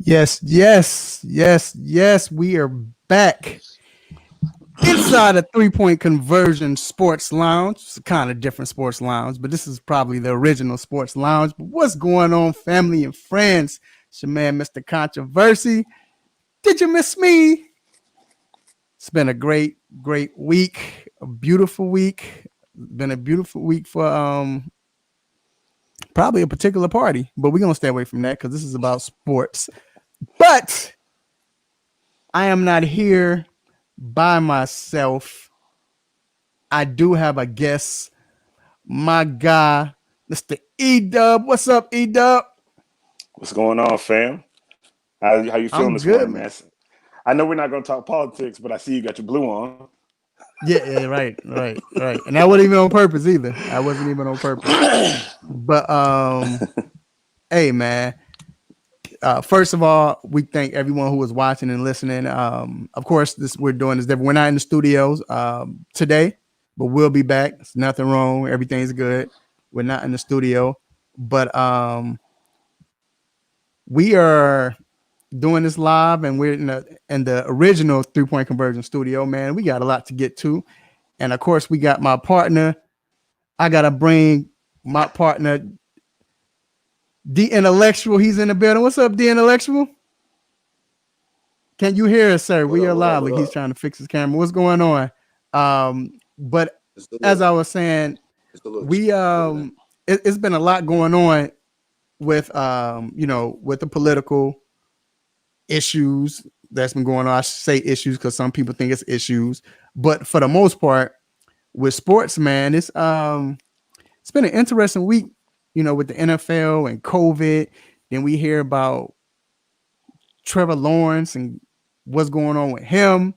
Yes, yes, yes, yes. We are back inside a 3 point conversion sports lounge. It's a kind of different sports lounge, but this is probably the original sports lounge. But what's going on, family and friends? It's your man, Mr. Controversy. Did you miss me? It's been a great week, a beautiful week. Been a beautiful week for probably a particular party, but we're gonna stay away from that because this is about sports. But I am not here by myself. I do have a guest, my guy, Mr. E Dub. What's up, E Dub? What's going on, fam? How you feeling I'm this good, morning, man. man? I know we're not going to talk politics, but I see you got your blue on. Yeah, right. And that wasn't even on purpose either. I wasn't even on purpose. But hey man, first of all, we thank everyone who was watching and listening. Of course, this we're doing this different. We're not in the studios today, but we'll be back. It's nothing wrong. Everything's good. We're not in the studio, but we are doing this live, and we're in the original 3 point conversion studio. Man, we got a lot to get to, and of course, we got my partner. I gotta bring my partner, the intellectual. He's in the building. What's up, the intellectual? Can you hear us, sir? What We up? are What up? live. What Like he's up? trying to fix his camera. What's going on? But It's a as little, I was saying, it's a little we chilling. it's been a lot going on with with the political issues that's been going on. I should say issues because some people think it's issues, but for the most part, with sports, man, it's been an interesting week. With the NFL and COVID. Then we hear about Trevor Lawrence and what's going on with him.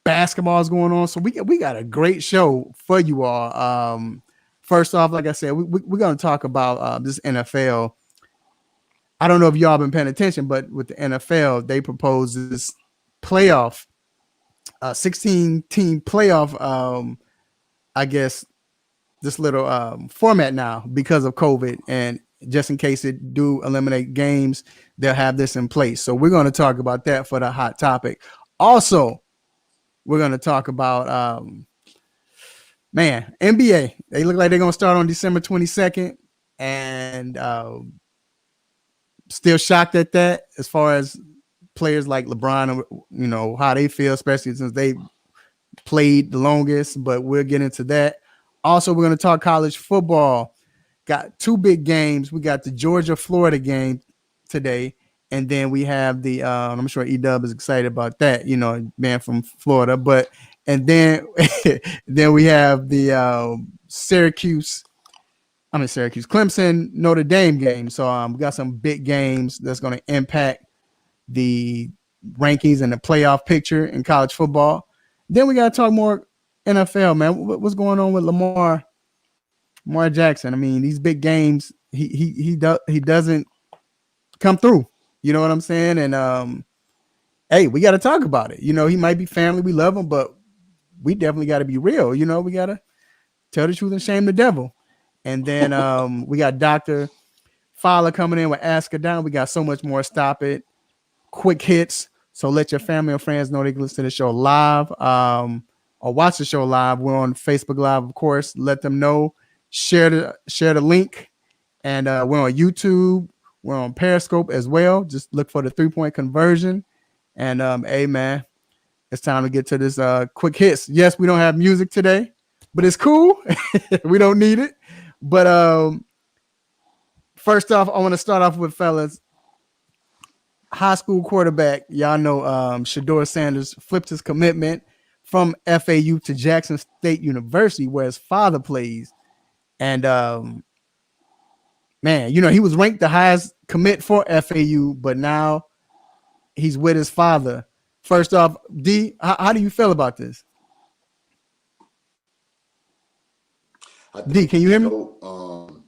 Basketball's going on, so we got a great show for you all. First off, like I said, we're going to talk about this NFL. I don't know if y'all been paying attention, but with the NFL, they proposed this playoff, 16 team playoff. I guess this little format now because of COVID, and just in case it do eliminate games, they'll have this in place. So we're going to talk about that for the hot topic. Also, we're going to talk about man, NBA. They look like they're going to start on December 22nd, and still shocked at that as far as players like LeBron, how they feel, especially since they played the longest. But we'll get into that. Also, we're going to talk college football. Got two big games. We got the Georgia Florida game today, and then we have the. I'm sure Edub is excited about that. Man from Florida, but and then then we have the Clemson Notre Dame game. So we got some big games that's going to impact the rankings and the playoff picture in college football. Then we got to talk more NFL, man. What's going on with Lamar Jackson? I mean, these big games, he doesn't come through. You know what I'm saying? And hey, we got to talk about it. He might be family, we love him, but we definitely got to be real. We got to tell the truth and shame the devil. And then we got Dr. Fowler coming in with Ask Her Down. We got so much more. Stop it. Quick hits. So let your family or friends know they can listen to the show live or watch the show live. We're on Facebook Live, of course. Let them know. Share the link. And we're on YouTube. We're on Periscope as well. Just look for the 3 point conversion. And hey, man, it's time to get to this quick hits. Yes, we don't have music today, but it's cool. We don't need it. But first off, I want to start off with fellas. High school quarterback, y'all know Shador Sanders flipped his commitment from FAU to Jackson State University, where his father plays. And man, he was ranked the highest commit for FAU, but now he's with his father. First off, D, how do you feel about this? I D, think can you it's hear me? dope.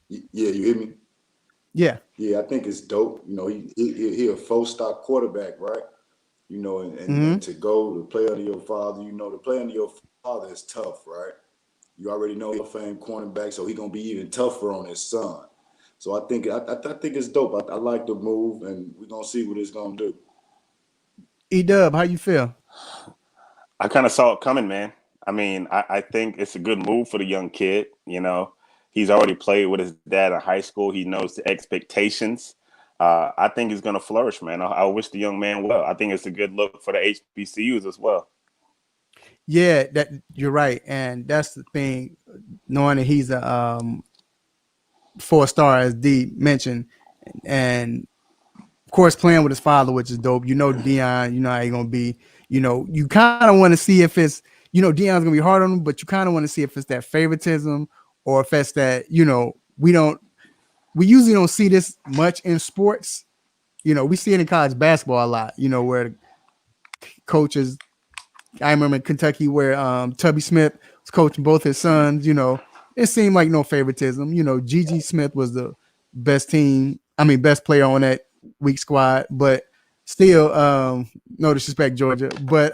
Yeah, you hear me? Yeah. Yeah, I think it's dope. He a 4-star quarterback, right? And Mm-hmm. to go to play under your father, to play under your father is tough, right? You already know Hall of Fame cornerback, so he gonna be even tougher on his son. So I think it's dope. I like the move, and we're gonna see what it's gonna do. E-Dub, how you feel? I kind of saw it coming, man. I mean, I think it's a good move for the young kid. He's already played with his dad in high school. He knows the expectations. I think he's going to flourish, man. I wish the young man well. I think it's a good look for the HBCUs as well. Yeah, that you're right, and that's the thing. Knowing that he's a 4-star, as D mentioned, and of course playing with his father, which is dope. Dion, you know how he's gonna be. You kind of want to see if it's Dion's gonna be hard on him, but you kind of want to see if it's that favoritism or if it's that we usually don't see this much in sports. We see it in college basketball a lot. Where coaches. I remember in Kentucky where Tubby Smith was coaching both his sons. It seemed like no favoritism. Gigi Smith was the best player on that weak squad, but still, no disrespect, Georgia, but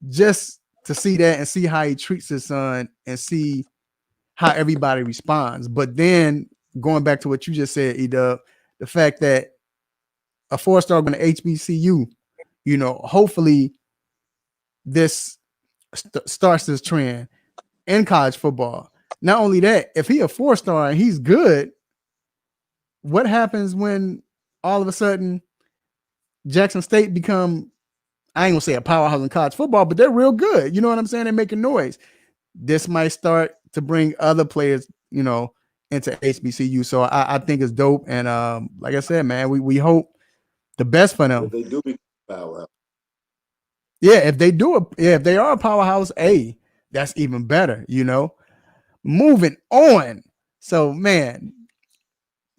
just to see that and see how he treats his son and see how everybody responds. But then going back to what you just said, Edub, the fact that a 4-star going to HBCU, hopefully this starts this trend in college football. Not only that, if he a 4-star and he's good, what happens when all of a sudden Jackson State become, I ain't gonna say a powerhouse in college football, but they're real good. You know what I'm saying? They're making noise. This might start to bring other players, into HBCU. So I think it's dope. And like I said, man, we hope the best for them. If they do become powerhouse. Yeah, if they do it, if they are a powerhouse, that's even better, Moving on. So, man,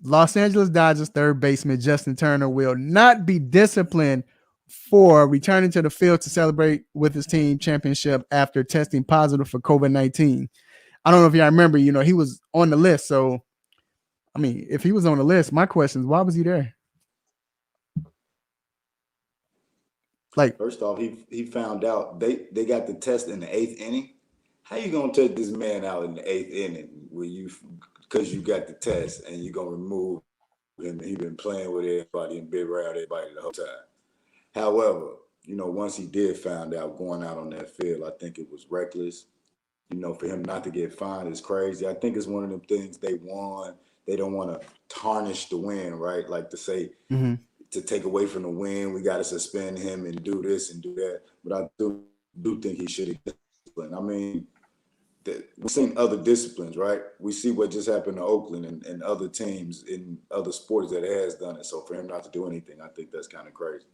Los Angeles Dodgers third baseman Justin Turner will not be disciplined for returning to the field to celebrate with his team championship after testing positive for COVID-19. I don't know if y'all remember, he was on the list. So, I mean, if he was on the list, my question is, why was he there? Like, first off, he found out they got the test in the 8th inning. How you gonna take this man out in the 8th inning because you got the test and you're gonna remove him? He been playing with everybody and been around everybody the whole time. However, once he did find out going out on that field, I think it was reckless. For him not to get fined is crazy. I think it's one of them things they won. They don't want to tarnish the win, right? Like to say, to take away from the win, we got to suspend him and do this and do that. But I do think he should have disciplined. I mean, we've seen other disciplines, right? We see what just happened to Oakland and other teams in other sports that has done it. So for him not to do anything, I think that's kind of crazy.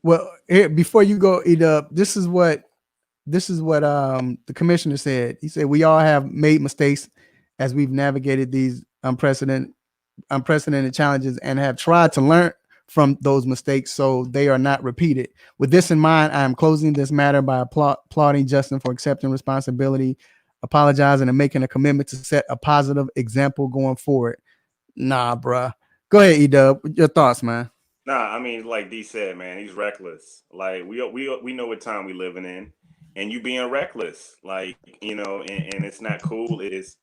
Well, here, before you go, Edub, this is what the commissioner said. He said we all have made mistakes as we've navigated these unprecedented challenges and have tried to learn from those mistakes so they are not repeated. With this in mind, I am closing this matter by applauding Justin for accepting responsibility, apologizing, and making a commitment to set a positive example going forward. Nah, bruh. Go ahead, Edub. Your thoughts, man. Nah, I mean, like D said, man, he's reckless. Like we know what time we living in, and you being reckless, and it's not cool. It's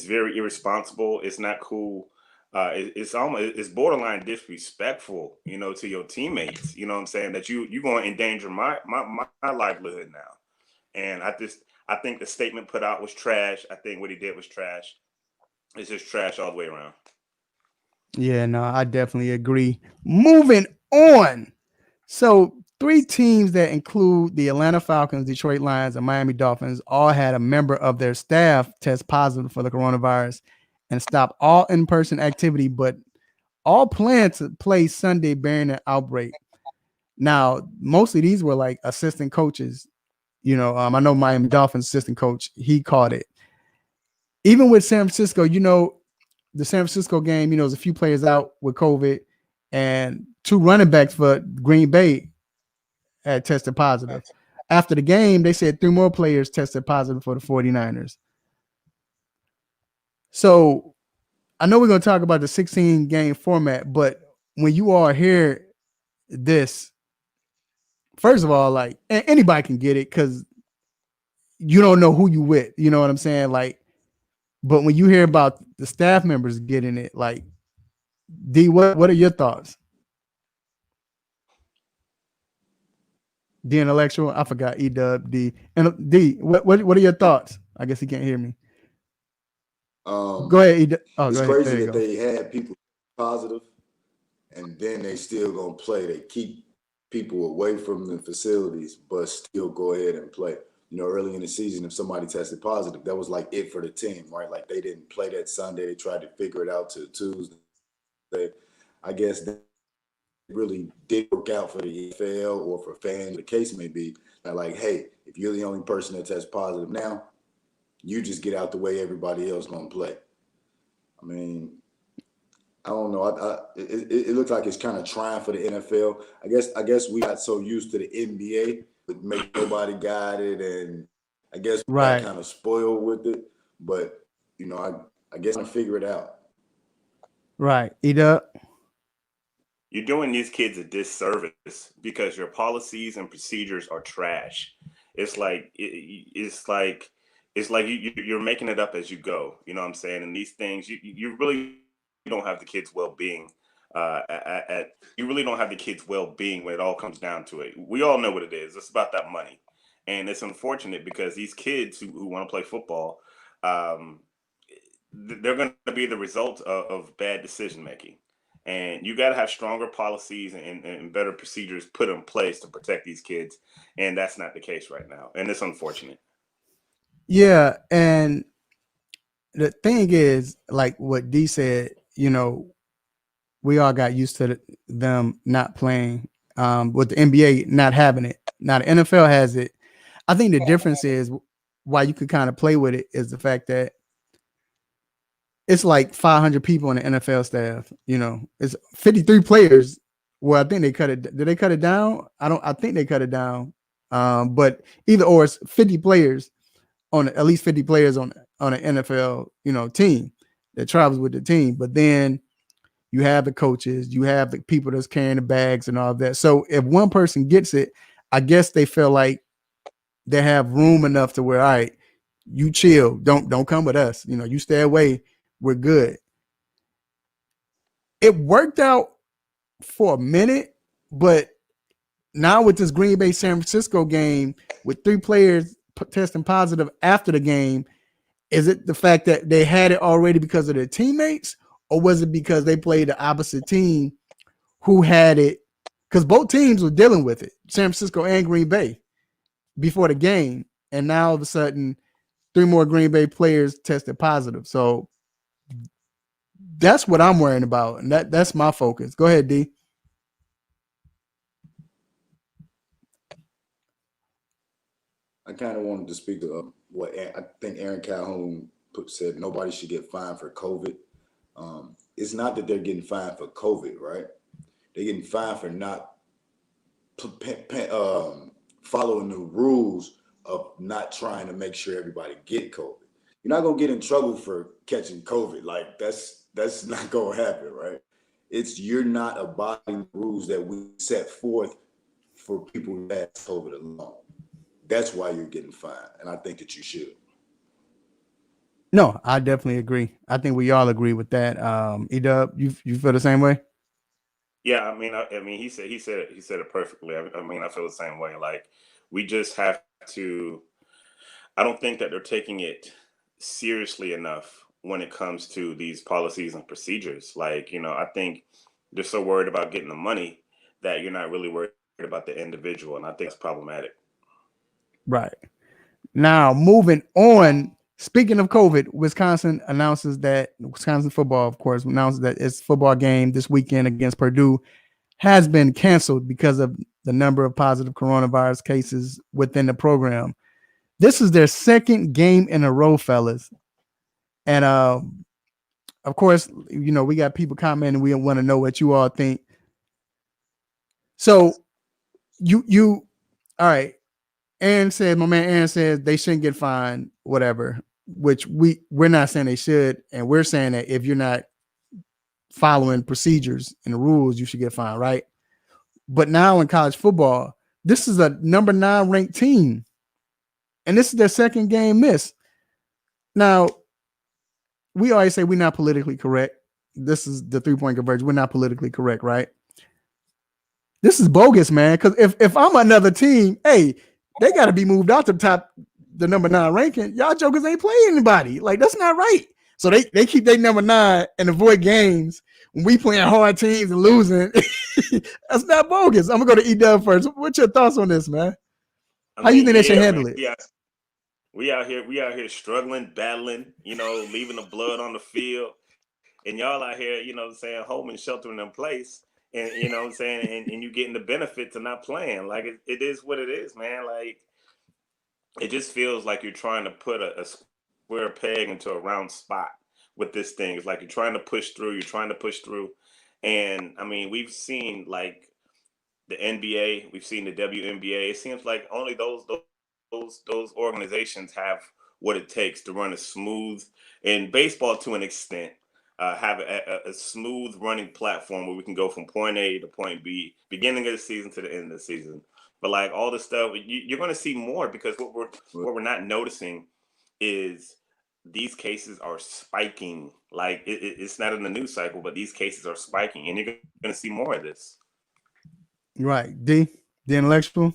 very irresponsible. It's not cool. It's borderline disrespectful, to your teammates. You know what I'm saying? That you going to endanger my livelihood now. And I think the statement put out was trash. I think what he did was trash. It's just trash all the way around. Yeah, no, I definitely agree. Moving on. So 3 teams that include the Atlanta Falcons, Detroit Lions, and Miami Dolphins all had a member of their staff test positive for the coronavirus and stop all in-person activity, but all planned to play Sunday bearing the outbreak. Now, mostly these were like assistant coaches. I know Miami Dolphins assistant coach, he caught it. Even with San Francisco, the San Francisco game, there's a few players out with COVID, and 2 running backs for Green Bay had tested positive. After the game, they said 3 more players tested positive for the 49ers. So I know we're going to talk about the 16-game format, but when you all hear this, first of all, like anybody can get it because you don't know who you with. You know what I'm saying? Like But when you hear about the staff members getting it, like D, what are your thoughts? D intellectual, I forgot E Dub D and D. What are your thoughts? I guess he can't hear me. Go ahead, E. Oh, It's go ahead. crazy There you that go. they had people positive, and then they still gonna play. They keep people away from the facilities, but still go ahead and play. Early in the season, if somebody tested positive, that was like it for the team, right? Like they didn't play that Sunday. They tried to figure it out to Tuesday. I guess that really did work out for the NFL or for fans. The case may be that, like, hey, if you're the only person that tests positive now, you just get out the way. Everybody else gonna play. I mean, I don't know. It looks like it's kind of trying for the NFL. I guess we got so used to the NBA, but make nobody got it, and I guess we got Right, kind of spoiled with it. But I guess I'm figure it out. right. E Dub. You're doing these kids a disservice because your policies and procedures are trash. It's like it's like you're making it up as you go. You know what I'm saying? And these things, you really don't have the kids' well-being. You really don't have the kids' well-being when it all comes down to it. We all know what it is. It's about that money, and it's unfortunate because these kids who want to play football, um, they're going to be the result of bad decision making. And you got to have stronger policies and better procedures put in place to protect these kids. And that's not the case right now. And it's unfortunate. Yeah, and the thing is, like what D said, we all got used to them not playing. With the NBA not having it. Now the NFL has it. I think the difference is why you could kind of play with it is the fact that it's like 500 people in the NFL staff. It's 53 players. Well, I think they cut it. Did they cut it down? I think they cut it down. But either or, it's 50 players on at least 50 players on an NFL team that travels with the team. But then you have the coaches, you have the people that's carrying the bags and all of that. So if one person gets it, I guess they feel like they have room enough to where, all right, you chill, don't come with us. You stay away. We're good. It worked out for a minute, but now with this Green Bay San Francisco game with 3 players testing positive after the game, is it the fact that they had it already because of their teammates, or was it because they played the opposite team who had it? Because both teams were dealing with it, San Francisco and Green Bay, before the game, and now all of a sudden 3 more Green Bay players tested positive. So that's what I'm worrying about, and that's my focus. Go ahead, D. I kind of wanted to speak to what I think Aaron Calhoun said. Nobody should get fined for COVID. It's not that they're getting fined for COVID, right? They're getting fined for not following the rules of not trying to make sure everybody get COVID. You're not gonna get in trouble for catching COVID. Like that's not gonna happen, right? It's you're not abiding the rules that we set forth for people who have COVID alone. That's why you're getting fined, and I think that you should. No, I definitely agree. I think we all agree with that. Edub, you feel the same way? Yeah, I mean, he said it perfectly. I mean, I feel the same way. Like, we just have to. I don't think that they're taking it seriously enough when it comes to these policies and procedures. Like, I think they're so worried about getting the money that you're not really worried about the individual, and I think it's problematic. Right. Now, moving on. Speaking of COVID, Wisconsin football, of course, announces that its football game this weekend against Purdue has been canceled because of the number of positive coronavirus cases within the program. This is their second game in a row, fellas. And of course, we got people commenting. We want to know what you all think. So you all right. My man Aaron says they shouldn't get fined, whatever, which we're not saying they should. And we're saying that if you're not following procedures and the rules, you should get fined, right? But now in college football, this is a number 9 ranked team. And this is their second game miss. Now, we always say we're not politically correct. This is the 3-point conversion. We're not politically correct, right? This is bogus, man. Because if I'm another team, hey, they got to be moved out to the number 9 ranking. Y'all jokers ain't playing anybody. Like, that's not right. So they keep their number 9 and avoid games when we playing hard teams and losing. That's not bogus. I'm gonna go to E-Dub first. What's your thoughts on this, man? How you think they should handle it? We out here struggling, battling, leaving the blood on the field. And y'all out here, saying home and sheltering in place. And and you getting the benefits of not playing. Like it is what it is, man. Like it just feels like you're trying to put a square peg into a round spot with this thing. It's like you're trying to push through. And I mean, we've seen like the NBA, we've seen the WNBA. It seems like only those organizations have what it takes to run a smooth, and baseball to an extent, have a smooth running platform where we can go from point A to point B, beginning of the season to the end of the season. But like all this stuff, you're going to see more, because what we're not noticing is these cases are spiking. Like it's not in the news cycle, but these cases are spiking, and you're going to see more of this. Right, the intellectual.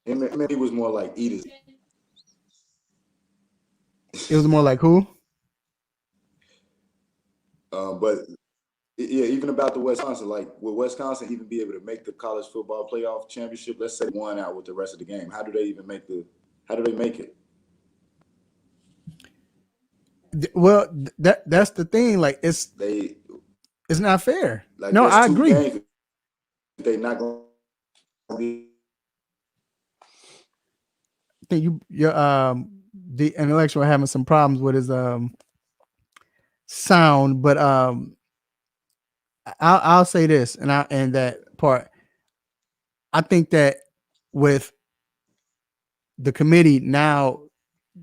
It was more like eaters. It was more like who? But yeah, even about the Wisconsin, like will Wisconsin even be able to make the college football playoff championship? Let's say 1 out with the rest of the game. How do they even make it? Well, that's the thing. Like it's not fair. Like, no, I agree. They not going to be. I think you're the intellectual having some problems with his sound, but I'll say this, and that part. I think that with the committee now,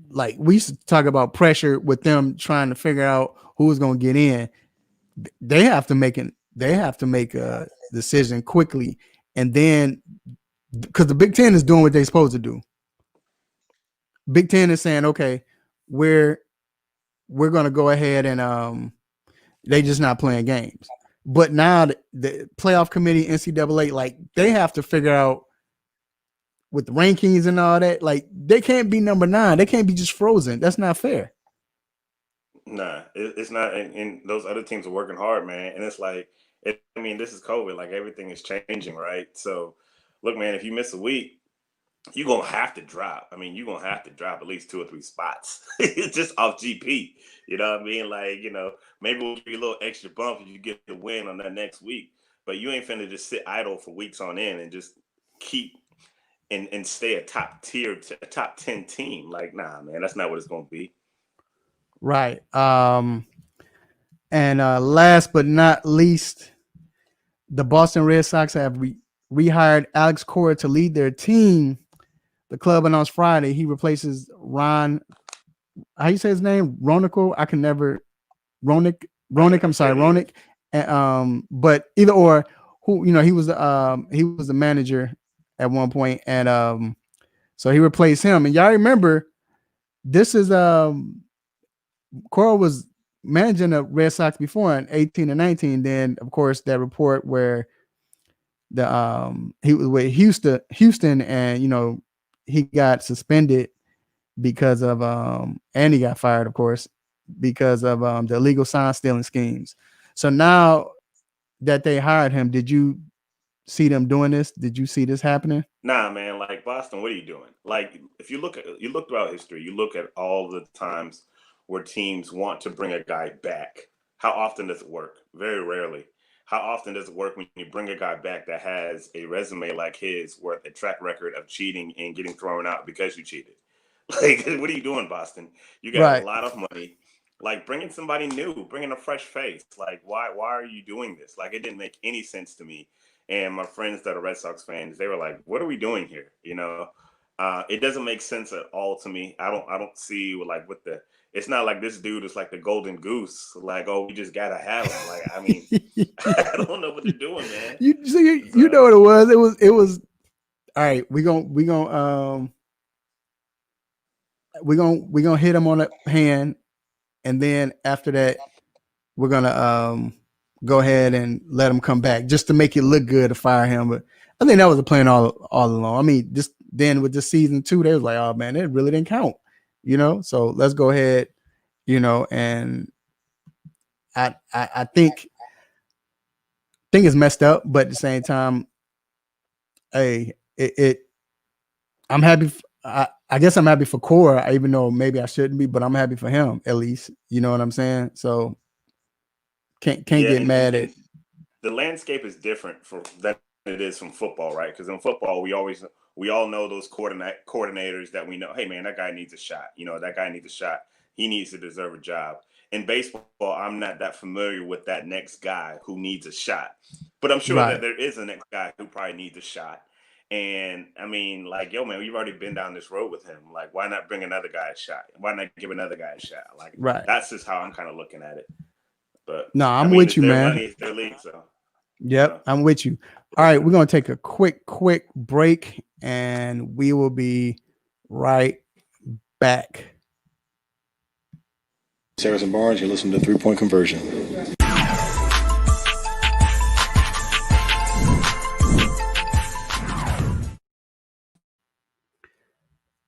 like we used to talk about pressure with them trying to figure out who's going to get in. They have to make a decision quickly, and then because the Big Ten is doing what they're supposed to do. Big Ten is saying, okay, we're going to go ahead and they just not playing games. But now the playoff committee, NCAA, like they have to figure out with the rankings and all that. Like they can't be number 9. They can't be just frozen. That's not fair. Nah, it's not. And those other teams are working hard, man. And it's like, this is COVID. Like everything is changing, right? So, look, man, if you miss a week, you're going to have to drop. You're going to have to drop at least 2 or 3 spots just off GP. You know what I mean? Like, maybe we'll give you a little extra bump if you get the win on that next week. But you ain't finna just sit idle for weeks on end and just keep and stay a top 10 team. Like, nah, man, that's not what it's going to be. Right. And last but not least, the Boston Red Sox have rehired Alex Cora to lead their team. The club announced Friday he replaces Ron. How you say his name? Ronick. I can never. Ronick. I'm sorry, Ronick. But either or, who he was the manager at one point, and so he replaced him. And y'all remember, this is Cora was managing the Red Sox before in 18 and 19. Then of course that report where he was with Houston, and he got suspended because of and he got fired, of course, because of the illegal sign stealing schemes. So now that they hired him, did you see them doing this? Did you see this happening? Nah, man. Like Boston, what are you doing? Like if you look throughout history, you look at all the times where teams want to bring a guy back. How often does it work? Very rarely. How often does it work when you bring a guy back that has a resume like his, with a track record of cheating and getting thrown out because you cheated? Like, what are you doing, Boston? You got a lot of money. Like, bringing somebody new, bringing a fresh face. Like, why are you doing this? Like, it didn't make any sense to me. And my friends that are Red Sox fans, they were like, "What are we doing here?" It doesn't make sense at all to me. I don't see like what the. It's not like this dude is like the golden goose. Like, oh, we just gotta have him. Like, I don't know what they're doing, man. You know what it was? It was all right. We gonna we're gonna hit him on the hand, and then after that, we're gonna go ahead and let him come back just to make it look good to fire him. But I think that was the plan all along. I mean, just then with the season 2, they was like, oh man, it really didn't count, So let's go ahead, and I think it's messed up, but at the same time, hey, I'm happy. I guess I'm happy for Cora, even though maybe I shouldn't be, but I'm happy for him at least. You know what I'm saying? So can't Yeah, get mad and at. the landscape is different for than it is from football, right? Because in football, we all know those coordinators that we know. Hey, man, that guy needs a shot. That guy needs a shot. He needs to deserve a job. In baseball, I'm not that familiar with that next guy who needs a shot, but I'm sure that Right, there is a next guy who probably needs a shot. And I mean, like, yo, man, we've already been down this road with him. Like, why not bring another guy a shot? Why not give another guy a shot? Like, right. that's just how I'm kind of looking at it. But No, I I'm mean, with it's you, their man. money, it's their league, so you Yep, know. I'm with you. All right, we're gonna take a quick break, and we will be right back. Harrison Barnes, you're listening to 3 Point Conversion.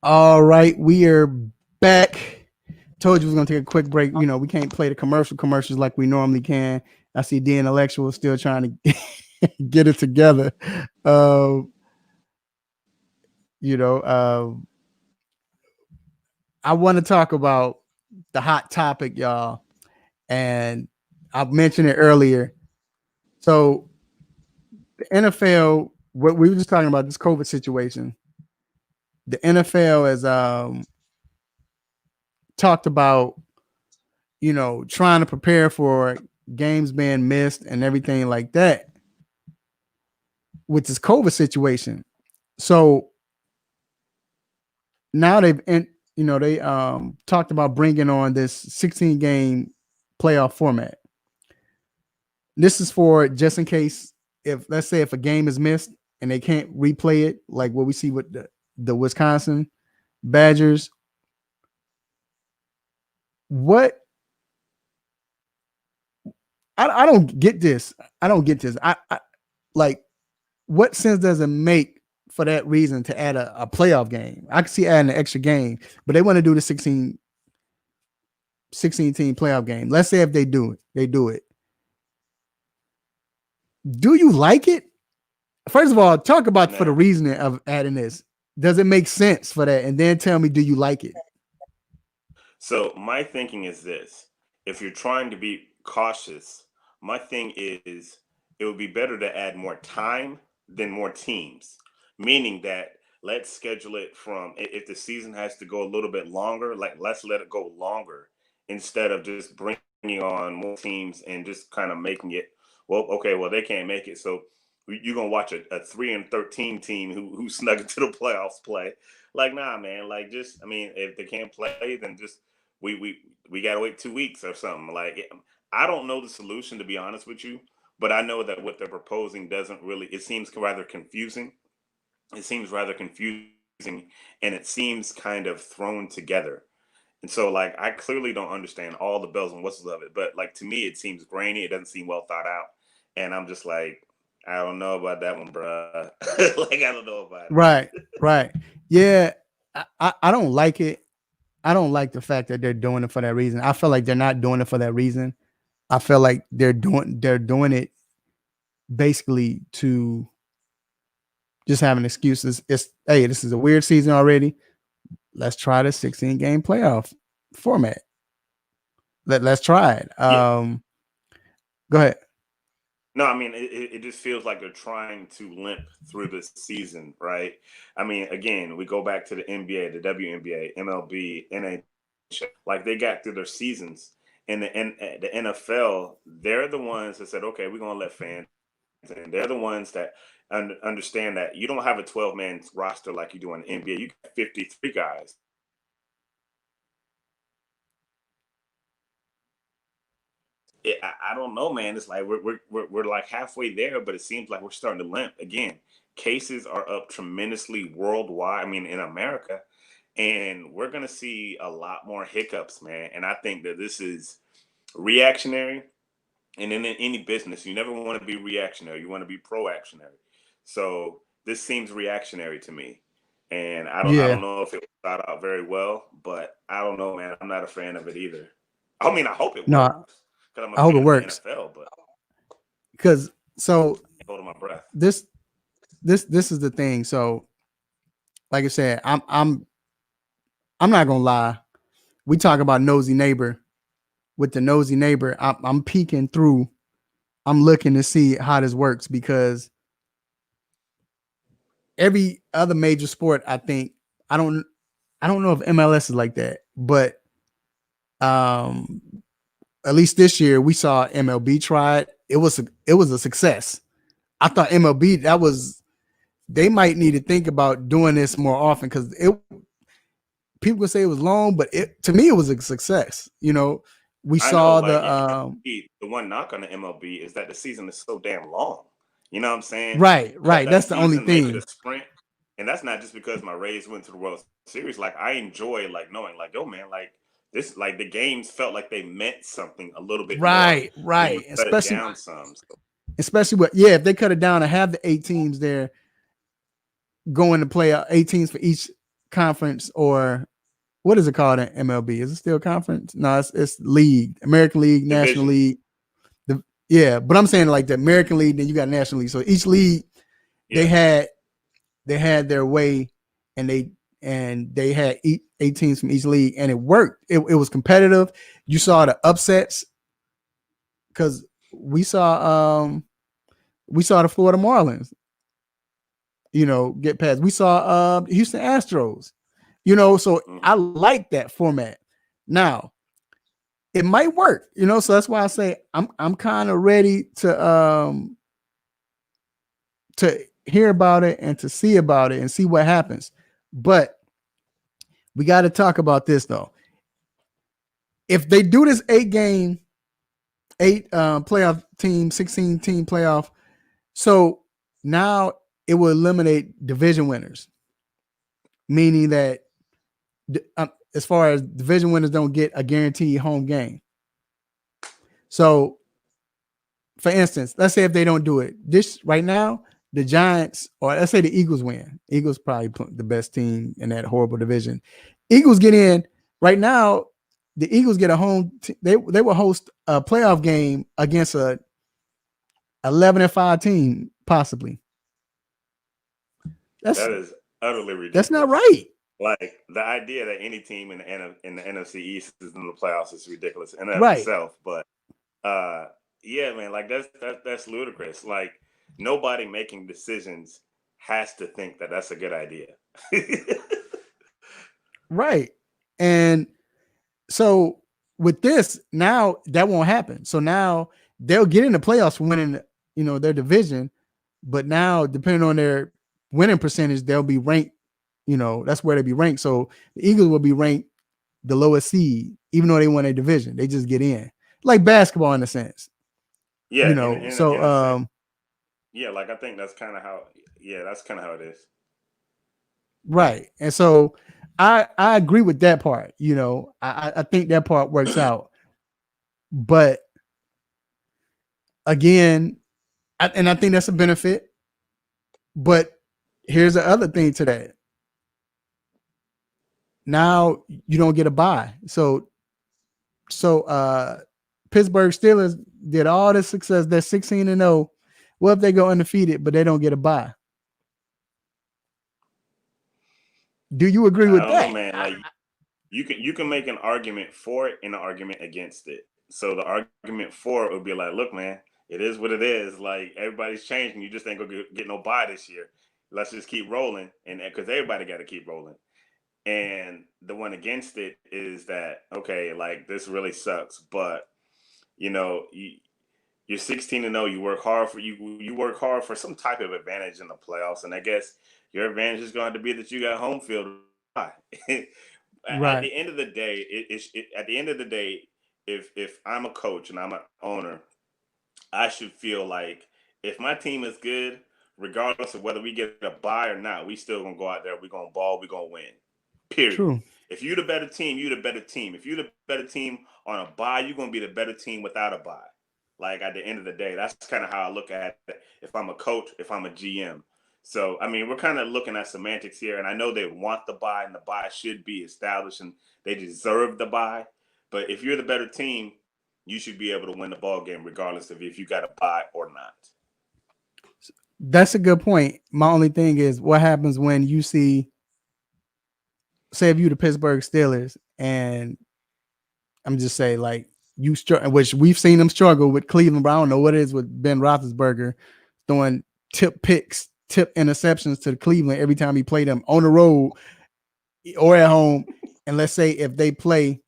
All right, we are back. Told you we was gonna take a quick break. We can't play the commercials like we normally can. I see D Intellectual still trying to get it together. Uh, you know, uh, I want to talk about the hot topic, y'all, and I mentioned it earlier. So the NFL, what we were just talking about, this COVID situation. The NFL has talked about, trying to prepare for games being missed and everything like that with this COVID situation. So now they talked about bringing on this 16 game playoff format. This is for just in case, if let's say if a game is missed and they can't replay it, like what we see with the Wisconsin Badgers. What I don't get this. I don't get this. I like, what sense does it make for that reason to add a playoff game? I can see adding an extra game, but they want to do the 16 team playoff game. Let's say if they do it, Do you like it? First of all, talk about for the Now, reasoning of adding this. Does it make sense for that? And then tell me, do you like it? so my thinking is this: if you're trying to be cautious, my thing is it would be better to add more time than more teams. Meaning that let's schedule it from if the season has to go a little bit longer, like let's let it go longer instead of just bringing on more teams and just kind of making it. Well, okay, well they can't make it, so you're gonna watch a 3-13 team who snuck into the playoffs play. Like, nah, man. Like, just I mean, if they can't play, then just we we we gotta wait 2 weeks or something. Like, I don't know the solution, to be honest with you, but I know that what they're proposing doesn't really. It seems rather confusing. It seems rather confusing, and it seems kind of thrown together. And so, like, I clearly don't understand all the bells and whistles of it, but like to me, it seems grainy. It doesn't seem well thought out, and I'm just like, I don't know about that one, bruh. Like, I don't know about it. Right, right. Yeah, I don't like it. I don't like the fact that they're doing it for that reason. I feel like they're not doing it for that reason. I feel like they're doing it basically to just having excuses. It's, hey, this is a weird season already. Let's try the 16 game playoff format. Let's try it. Yeah. Go ahead. No, I mean, it just feels like they're trying to limp through this season, right? I mean, again, we go back to the NBA, the WNBA, MLB, NHL. Like, they got through their seasons. And the NFL, they're the ones that said, okay, we're going to let fans in. They're the ones that understand that you don't have a 12-man roster like you do in the NBA. You got 53 guys. I don't know, man. It's like we're like halfway there, but it seems like we're starting to limp again. Cases are up tremendously worldwide. I mean, in America, and we're gonna see a lot more hiccups, man. And I think that this is reactionary. And in any business, you never want to be reactionary. You want to be proactionary. So this seems reactionary to me. And I don't Yeah. know if it was thought out very well, but I don't know, man. I'm not a fan of it either. I mean, I hope it No, works because I'm a I hope it fan of the works NFL, but because so I'm holding my breath. this this is the thing. So, like I said, I'm not gonna lie. We talk about nosy neighbor. With the nosy neighbor, I'm peeking through. I'm looking to see how this works because every other major sport, I think, I don't I don't know if MLS is like that, but um, at least this year we saw MLB try it. It was a success. I thought MLB they might need to think about doing this more often because it people would say it was long, but it to me it was a success. You know, we I know, saw like the the one knock on the MLB is that the season is so damn long. You know what I'm saying? Cut right. that That's the only season, make it a thing. sprint, and that's not just because my Rays went to the World Series. Like I enjoy like knowing, like, yo, man, like this, like the games felt like they meant something a little bit more when you Right. cut it down some. So, Especially with if they cut it down and have the 8 teams there going to play 8 teams for each conference or what is it called in MLB? Is it still conference? No, it's league, American League, National division, League. Yeah, but I'm saying like the American League, then you got National League. So each league they yeah, had they had their way, and they had 8 teams from each league, and it worked. It was competitive. You saw the upsets because we saw the Florida Marlins, get past. We saw Houston Astros, so hmm I like that format. Now it might work, so that's why I say I'm kind of ready to hear about it and to see about it and see what happens. But we got to talk about this though. If they do this 8 playoff team, 16 team playoff, so now it will eliminate division winners, meaning that as far as division winners don't get a guaranteed home game. So, for instance, let's say if they don't do it this right now, the Giants, or let's say the Eagles win. Eagles probably the best team in that horrible division. Eagles get in right now. The Eagles get a home. They will host a playoff game against a 11-5 team, possibly. That's that is utterly that's not ridiculous. right. Like the idea that any team in the NFC East is in the playoffs is ridiculous in and of Right. itself. But uh, yeah, man, like that's ludicrous. Like nobody making decisions has to think that that's a good idea. Right. And so with this, now that won't happen. So now they'll get in the playoffs for winning, their division. But now, depending on their winning percentage, they'll be ranked. That's where they'll be ranked. So the Eagles will be ranked the lowest seed, even though they won a division. They just get in, like basketball in a sense. Yeah, in So a sense, yeah. Like I think that's kind of how. Yeah, that's kind of how it is. right. And so I agree with that part. I think that part works out. But again, and I think that's a benefit. But here's the other thing to that. Now you don't get a bye. So Pittsburgh Steelers did all this success. They're 16-0. What if they go undefeated, but they don't get a bye? Do you agree I with don't know, that? man. Like you can make an argument for it and an argument against it. So the argument for it would be like, look, man, it is what it is. Like everybody's changing. You just ain't gonna get no bye this year. Let's just keep rolling, and because everybody got to keep rolling. And the one against it is that okay, like this really sucks, but you know you're 16-0. You work hard for you work hard for some type of advantage in the playoffs, and I guess your advantage is going to be that you got home field. At Right. the end of the day, at the end of the day, if I'm a coach and I'm an owner, I should feel like if my team is good, regardless of whether we get a bye or not, we still gonna go out there. We're gonna ball. We're gonna win. Period. True. If you're the better team, you're the better team. If you're the better team on a bye, you're going to be the better team without a bye. Like at the end of the day, that's kind of how I look at it. If I'm a coach, if I'm a GM. So, I mean, we're kind of looking at semantics here, and I know they want the bye, and the bye should be established, and they deserve the bye. But if you're the better team, you should be able to win the ball game regardless of if you got a bye or not. That's a good point. My only thing is what happens when you see, say, if you the Pittsburgh Steelers, and I'm just saying, like, you struggle, which we've seen them struggle with Cleveland, but I don't know what it is with Ben Roethlisberger throwing tip picks, tip interceptions to Cleveland every time he played them on the road or at home. And let's say if they play,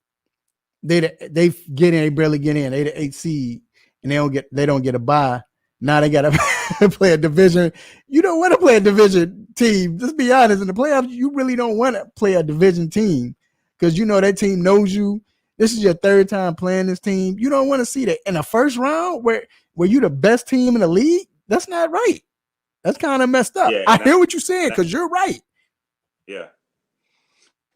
they get in, they barely get in, they the 8th seed, and they don't get a bye. Now they got to play a division. You don't want to play a division team. Just be honest. In the playoffs, you really don't want to play a division team because you know that team knows you. This is your 3rd time playing this team. You don't want to see that in the first round where you're the best team in the league. That's not right. That's kind of messed up. Yeah, I hear what you're saying because you're right. Yeah.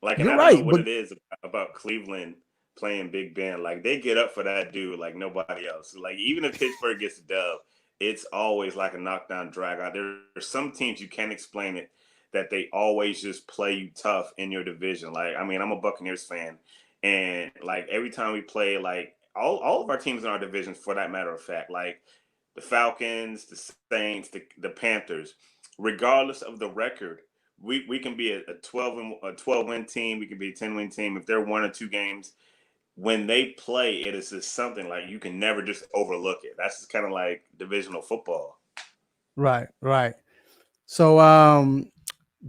Like, and I right, don't know what it is about Cleveland playing Big Ben. Like, they get up for that dude like nobody else. Like, even if Pittsburgh gets a dub, it's always like a knockdown drag out. There's some teams you can't explain it that they always just play you tough in your division. Like, I mean, I'm a Buccaneers fan, and like every time we play, like all of our teams in our division, for that matter of fact, like the Falcons, the Saints, the Panthers, regardless of the record, we can be a 12 win team, we can be a 10-win team. If they're 1 or 2 games, when they play, it is just something like you can never just overlook it. That's just kind of like divisional football. Right. So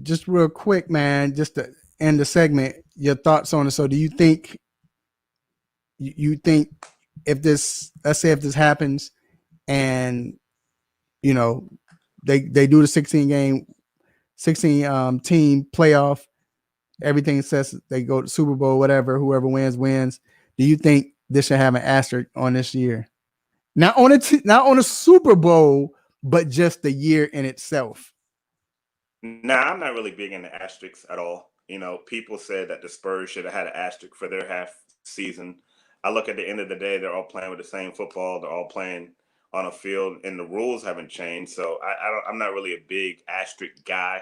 just real quick, man, just to end the segment, your thoughts on it. So do you think if this, let's say if this happens and you know they do the 16 team playoff, everything says they go to Super Bowl, whatever, whoever wins. Do you think this should have an asterisk on this year? Not on a Super Bowl, but just the year in itself. Nah, I'm not really big into asterisks at all. You know, people said that the Spurs should have had an asterisk for their half season. I look at the end of the day, they're all playing with the same football. They're all playing on a field, and the rules haven't changed. So I'm not really a big asterisk guy.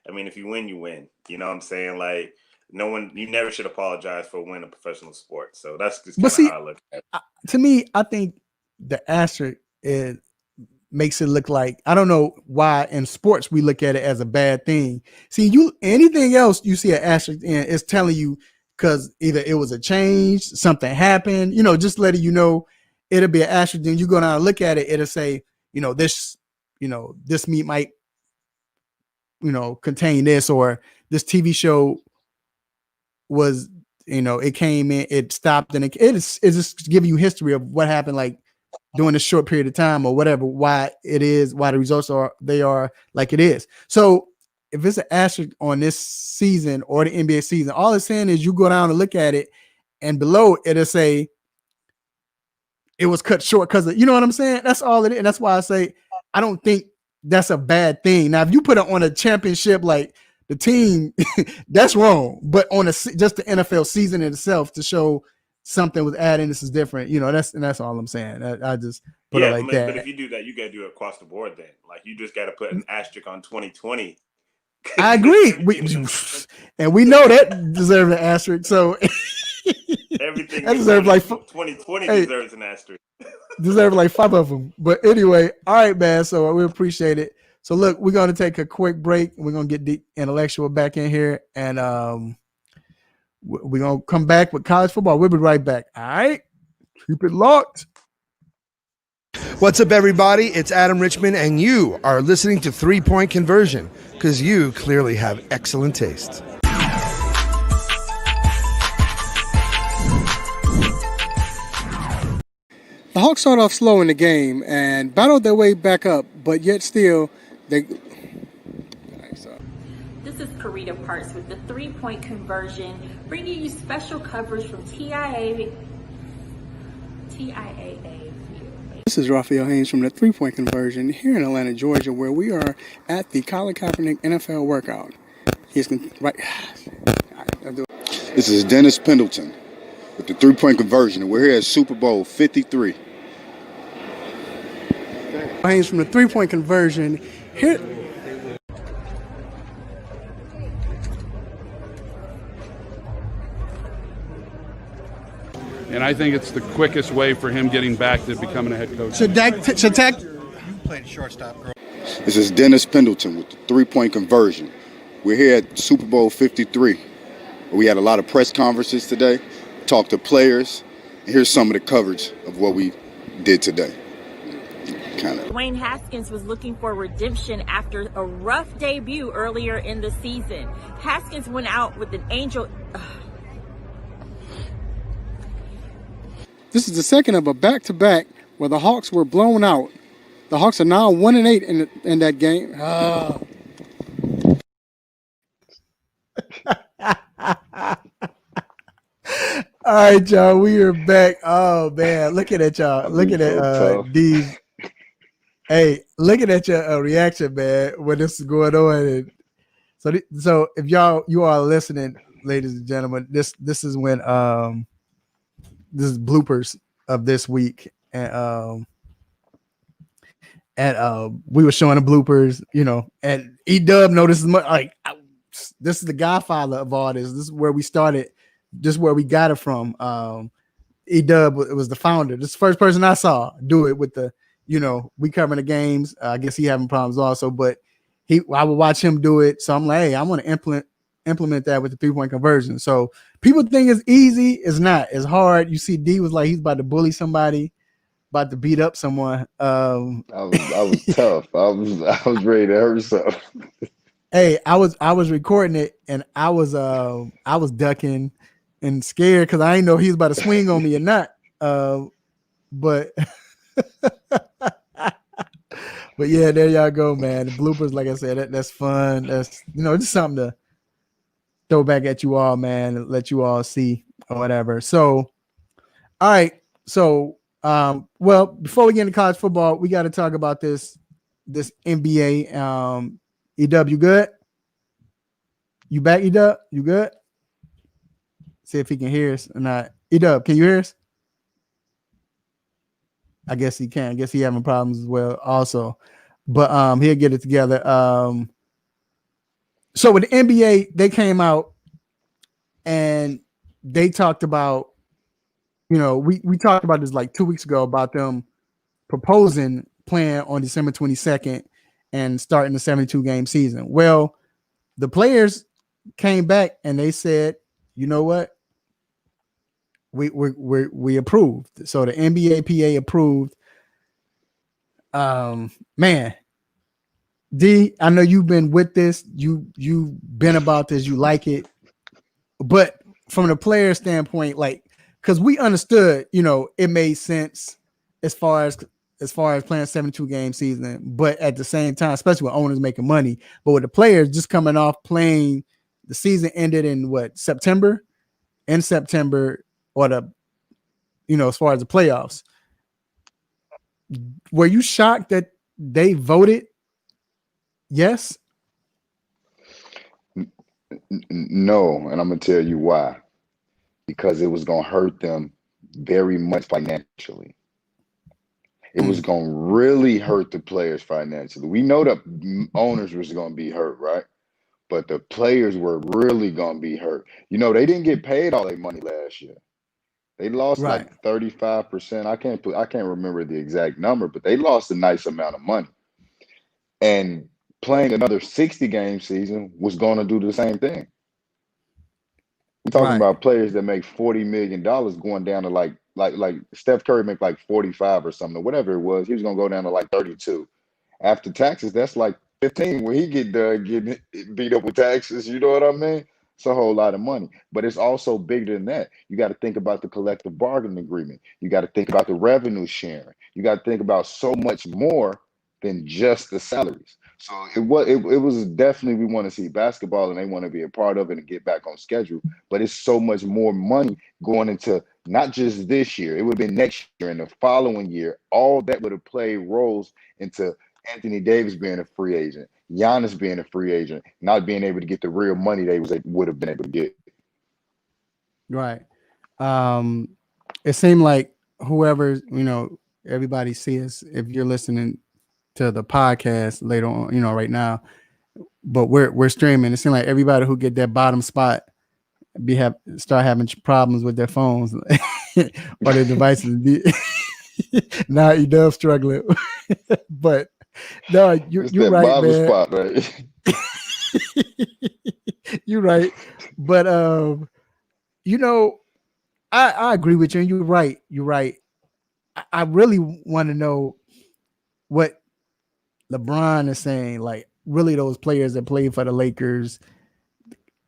I mean, if you win, you win. You know what I'm saying? Like, you never should apologize for winning a professional sport. So that's just kind of how I look at it. To me, I think the asterisk makes it look like, I don't know why in sports we look at it as a bad thing. See, anything else you see an asterisk in, it's telling you because either it was a change, something happened, just letting you know. It'll be an asterisk. Then you go down and look at it, it'll say, this meat might, contain this, or this TV show was, it came in, it stopped, and it's just giving you history of what happened, like during a short period of time or whatever, why the results are like it is. So if it's an asterisk on this season or the NBA season, all it's saying is you go down and look at it, and below it'll say it was cut short because of, you know what I'm saying? That's all it is. And that's why I say I don't think that's a bad thing. Now, if you put it on a championship, like the team, that's wrong. But on just the NFL season itself to show something was added, this is different. That's all I'm saying. I just put it like that. But if you do that, you got to do it across the board then. Like, you just got to put an asterisk on 2020. I agree. And we know that deserves an asterisk. So everything that deserves like 2020 deserves an asterisk. Deserve like 5 of them. But anyway, all right, man. So we appreciate it. So look, we're going to take a quick break. We're going to get the intellectual back in here, and we're going to come back with college football. We'll be right back. All right. Keep it locked. What's up, everybody? It's Adam Richmond, and you are listening to 3 Point Conversion, because you clearly have excellent taste. The Hawks started off slow in the game and battled their way back up, but yet still they. This is Karita Parks with the 3 Point Conversion, bringing you special coverage from TIAA. This is Raphael Haynes from the 3 Point Conversion here in Atlanta, Georgia, where we are at the Colin Kaepernick NFL workout. He's right. This is Dennis Pendleton with the three-point conversion, and we're here at Super Bowl 53. Haynes from the three-point conversion. Here, And I think it's the quickest way for him getting back to becoming a head coach. should Dak You played shortstop, girl. This is Dennis Pendleton with the three-point conversion. We're here at Super Bowl 53. We had a lot of press conferences today, talked to players, and here's some of the coverage of what we did today. Dwayne Haskins was looking for redemption after a rough debut earlier in the season. Haskins went out with an angel. This is the second of a back-to-back where the Hawks were blown out. The Hawks are now 1-8 in that game. Oh. All right, y'all, we are back. Oh man, looking at y'all, looking at these. Hey, looking at your reaction, man, when this is going on. And so if you are listening, ladies and gentlemen, this is when this is bloopers of this week, and we were showing the bloopers, and E-Dub noticed like this is the godfather of all this. This is where we started. This is where we got it from. E-Dub was the founder. This is the first person I saw do it with the, we covering the games. I guess he having problems also, but I would watch him do it. So I'm like, hey, I'm going to implement that with the 3-point conversion. So people think it's easy. It's not. It's hard. You see, D was like he's about to bully somebody, about to beat up someone. I was tough. I was ready to hurt something. Hey, I was recording it, and I was ducking and scared because I didn't know he was about to swing on me or not. But but yeah, there y'all go, man. The bloopers, like I said, that's fun. That's just something to throw back at you all, man, and let you all see or whatever. So, all right. So, well, before we get into college football, we got to talk about this NBA. E-Dub, you good? You back, E-Dub? You good? See if he can hear us or not. E-Dub, can you hear us? I guess he can. I guess he having problems as well also. But he'll get it together. So with the NBA, they came out and they talked about, we talked about this like 2 weeks ago about them proposing playing on December 22nd and starting the 72-game season. Well, the players came back and they said, you know what? We approved. So the NBA PA approved. Man, D, I know you've been with this. You've been about this. You like it. But from the player standpoint, like, because we understood, it made sense as far as playing 72-game season, but at the same time, especially with owners making money, but with the players just coming off playing, the season ended in September, or as far as the playoffs. Were you shocked that they voted yes? No, and I'm gonna tell you why. Because it was gonna hurt them very much financially. It was going to really hurt the players financially. We know the owners was going to be hurt, right? But the players were really going to be hurt. They didn't get paid all their money last year. They lost like 35%. I can't remember the exact number, but they lost a nice amount of money. And playing another 60-game season was going to do the same thing. We're talking about players that make $40 million going down to like Steph Curry make like 45 or something, or whatever it was. He was gonna go down to like 32. After taxes, that's like 15 when he get done getting beat up with taxes. You know what I mean? It's a whole lot of money. But it's also bigger than that. You got to think about the collective bargaining agreement. You got to think about the revenue sharing. You got to think about so much more than just the salaries. So it was definitely, we want to see basketball and they want to be a part of it and get back on schedule. But it's so much more money going into not just this year. It would have been next year and the following year. All that would have played roles into Anthony Davis being a free agent, Giannis being a free agent, not being able to get the real money they would have been able to get. Right. It seemed like whoever, everybody sees if you're listening to the podcast later on, right now, but we're streaming. It seemed like everybody who get that bottom spot start having problems with their phones or their devices. Now Edub struggling, but no, It's you're that right, bottom man. spot, right? You're right, but I agree with you, and you're right. You're right. I really want to know what LeBron is saying. Like, really, those players that played for the Lakers,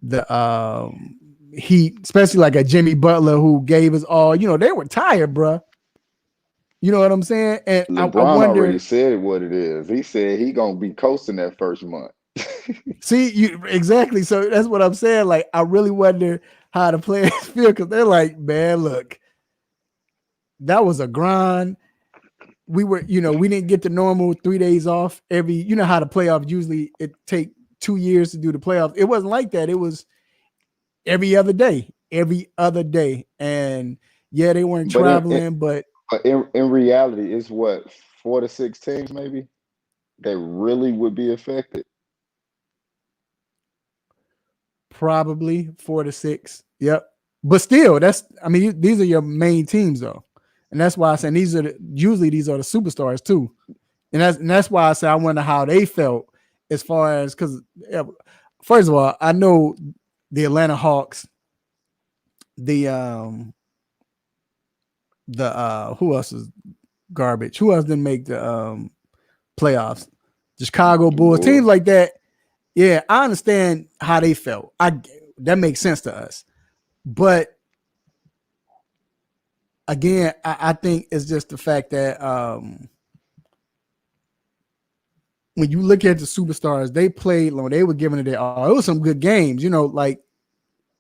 the Heat, especially like a Jimmy Butler who gave us all. They were tired, bruh. You know what I'm saying? And I LeBron already wonder. said what it is. He said he gonna be coasting that first month. See, you exactly. So that's what I'm saying. Like, I really wonder how the players feel because they're like, man, look, that was a grind. We didn't get the normal 3 days off every. You know how the playoffs usually it take 2 years to do the playoffs. It wasn't like that. It was every other day, and yeah, they weren't But traveling, but in reality, it's what 4 to 6 teams maybe that really would be affected. probably 4 to 6. Yep. But still, these are your main teams though. And that's why I said these are usually these are the superstars too. And that's why I say I wonder how they felt as far as because first of all, I know the Atlanta Hawks, the who else is garbage? Who else didn't make the playoffs? The Chicago Bulls, teams like that. Yeah, I understand how they felt. That makes sense to us. But again, I think it's just the fact that when you look at the superstars, they played long. They were giving it their all. It was some good games, like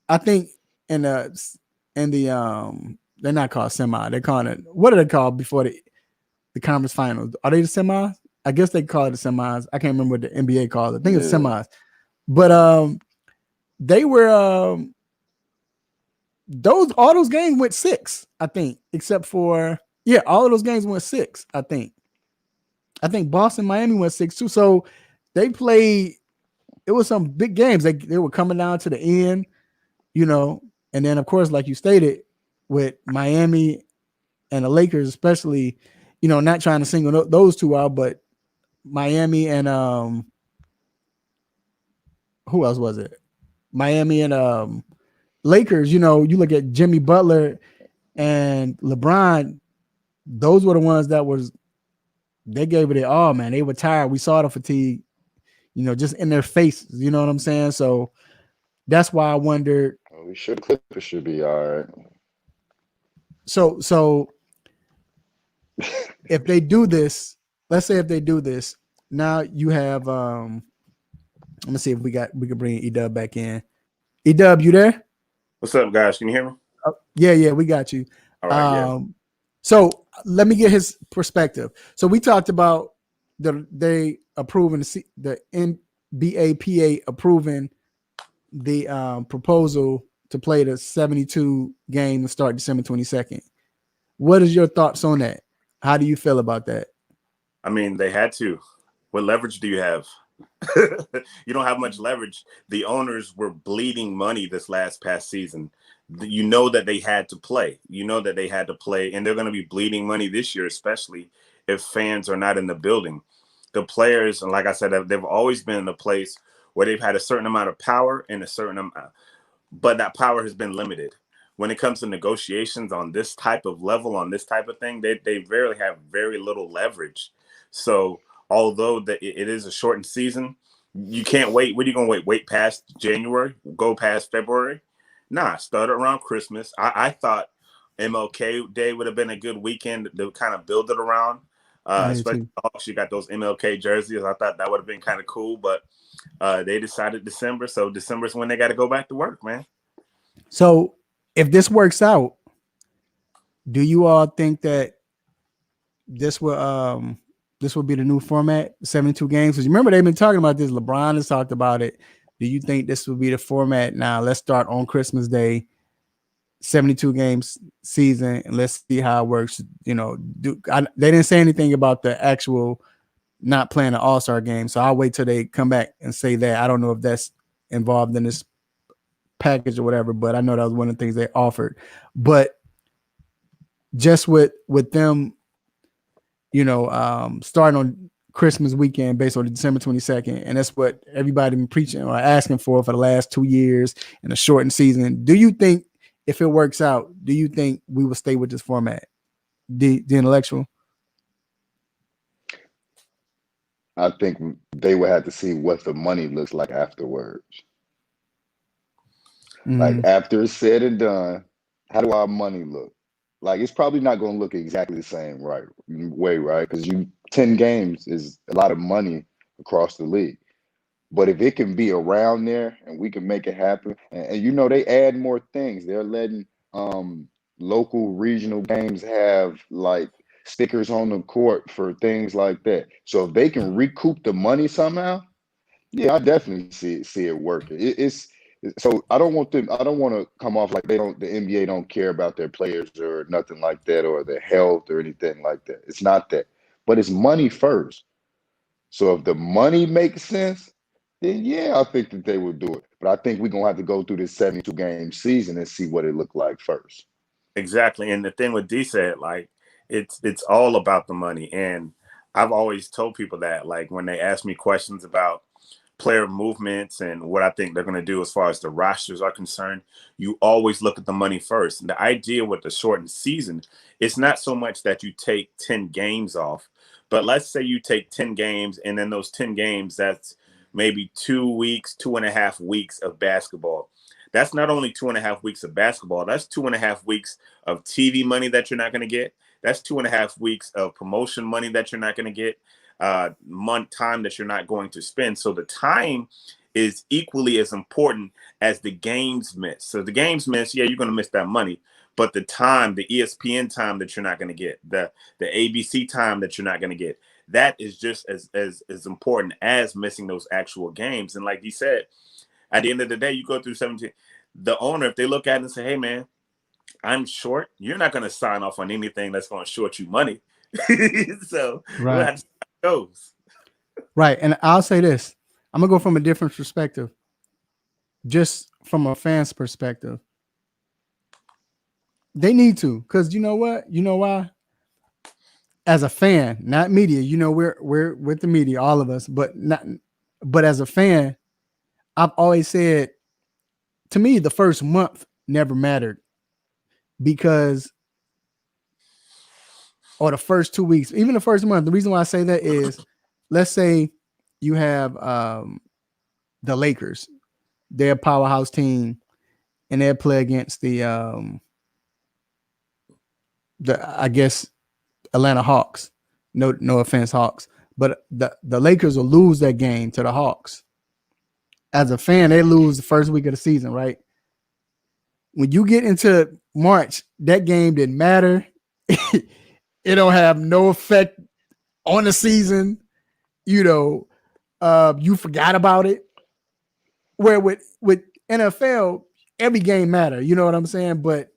I think in the they're not called semi. They're calling it, what are they called before the conference finals? Are they the semis? I guess they call it the semis. I can't remember what the NBA calls it. I think it's semis. But they were all those games went 6, I think, except for all of those games went 6, I think. I think Boston, Miami went 6 too. So they played. It was some big games. They were coming down to the end, and then of course, like you stated, with Miami and the Lakers, especially, not trying to single those two out, but Miami and who else was it? Miami and Lakers. You look at Jimmy Butler and LeBron. Those were the ones they gave it their all, man. They were tired. We saw the fatigue, just in their faces. You know what I'm saying? So that's why I wondered. We should Clippers should be all right. So if they do this, let's say if they do this, now you have I'm gonna see if we could bring Edub back in. Edub, you there? What's up, guys? Can you hear me? Yeah, we got you. All right, So let me get his perspective. So we talked about they approving the NBAPA approving the proposal to play the 72 game and start December 22nd. What is your thoughts on that? How do you feel about that? I mean, they had to. What leverage do you have? You don't have much leverage. The owners were bleeding money this past season. You know that they had to play. And they're going to be bleeding money this year, especially if fans are not in the building. The players, and like I said, they've always been in a place where they've had a certain amount of power and a certain amount, but that power has been limited. When it comes to negotiations on this type of level, on this type of thing, they rarely have very little leverage. So although it is a shortened season, you can't wait. What are you going to wait? Wait past January? Go past February? Nah, start around Christmas. I thought MLK Day would have been a good weekend to kind of build it around. Especially Hawks, you got those MLK jerseys. I thought that would have been kind of cool, but they decided December. So December is when they got to go back to work, man. So if this works out, do you all think that this will be the new format, 72 games? Because remember they've been talking about this. LeBron has talked about it. Do you think this will be the format now? Let's start on Christmas Day 72 games season, and let's see how it works. You know, they didn't say anything about the actual not playing an all-star game, so I'll wait till they come back and say that. I don't know if that's involved in this package or whatever, but I know that was one of the things they offered. But just with them, you know, starting on Christmas weekend based on December 22nd, and that's what everybody been preaching or asking for the last 2 years in a shortened season. Do you think, if it works out, do you think we will stay with this format? The intellectual? I think they would have to see what the money looks like afterwards. Like after it's said and done, how do our money look? Like it's probably not going to look exactly the same way, right? Because 10 games is a lot of money across the league. But if it can be around there and we can make it happen, and you know they add more things. They're letting local regional games have like stickers on the court for things like that. So if they can recoup the money somehow, yeah, I definitely see it working. So I don't want to come off like the NBA don't care about their players or nothing like that, or their health or anything like that. It's not that, but it's money first. So if the money makes sense, then yeah, I think that they will do it. But I think we're gonna have to go through this 72 game season and see what it looked like first. Exactly. And the thing with D said, like, it's all about the money. And I've always told people that, like, when they ask me questions about player movements and what I think they're going to do as far as the rosters are concerned, you always look at the money first. And the idea with the shortened season, it's not so much that you take 10 games off, but let's say you take 10 games, and then those 10 games, that's maybe 2 weeks, 2.5 weeks of basketball. That's not only 2.5 weeks of basketball, that's 2.5 weeks of TV money that you're not going to get. That's 2.5 weeks of promotion money that you're not going to get, time that you're not going to spend. So the time is equally as important as the games miss. So the games miss, yeah, you're going to miss that money, but the time, the ESPN time that you're not going to get, the ABC time that you're not going to get, that is just as important as missing those actual games. And like he said, at the end of the day, you go through 17. The owner, if they look at it and say, hey, man, I'm short, you're not going to sign off on anything that's going to short you money. So right. We'll have to see how it goes. Right. And I'll say this. I'm going to go from a different perspective. Just from a fan's perspective. They need to, because you know what? You know why? As a fan, not media, you know, we're with the media, all of us, but as a fan, I've always said, to me, the first month never mattered, because, or the first 2 weeks, even the first month. The reason why I say that is, let's say you have the Lakers, they're a powerhouse team, and they'll play against the I guess Atlanta Hawks. No offense, Hawks, but the Lakers will lose that game to the Hawks. As a fan, they lose the first week of the season, right? When you get into March, that game didn't matter. It don't have no effect on the season. You know, you forgot about it. Where with NFL, every game matter. You know what I'm saying? But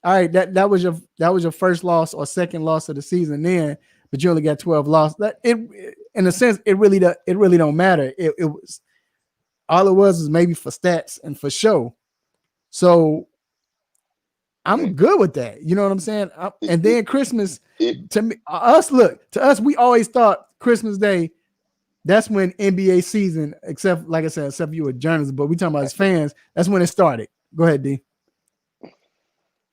all right, that was your first loss or second loss of the season then, but you only got 12 losses. That it, in a sense, it really don't matter. It was all it was maybe for stats and for show. So I'm good with that. You know what I'm saying? And then Christmas, to us, we always thought Christmas Day, that's when NBA season, except like I said, except you were journalists, but we talking about as fans, that's when it started. Go ahead, D.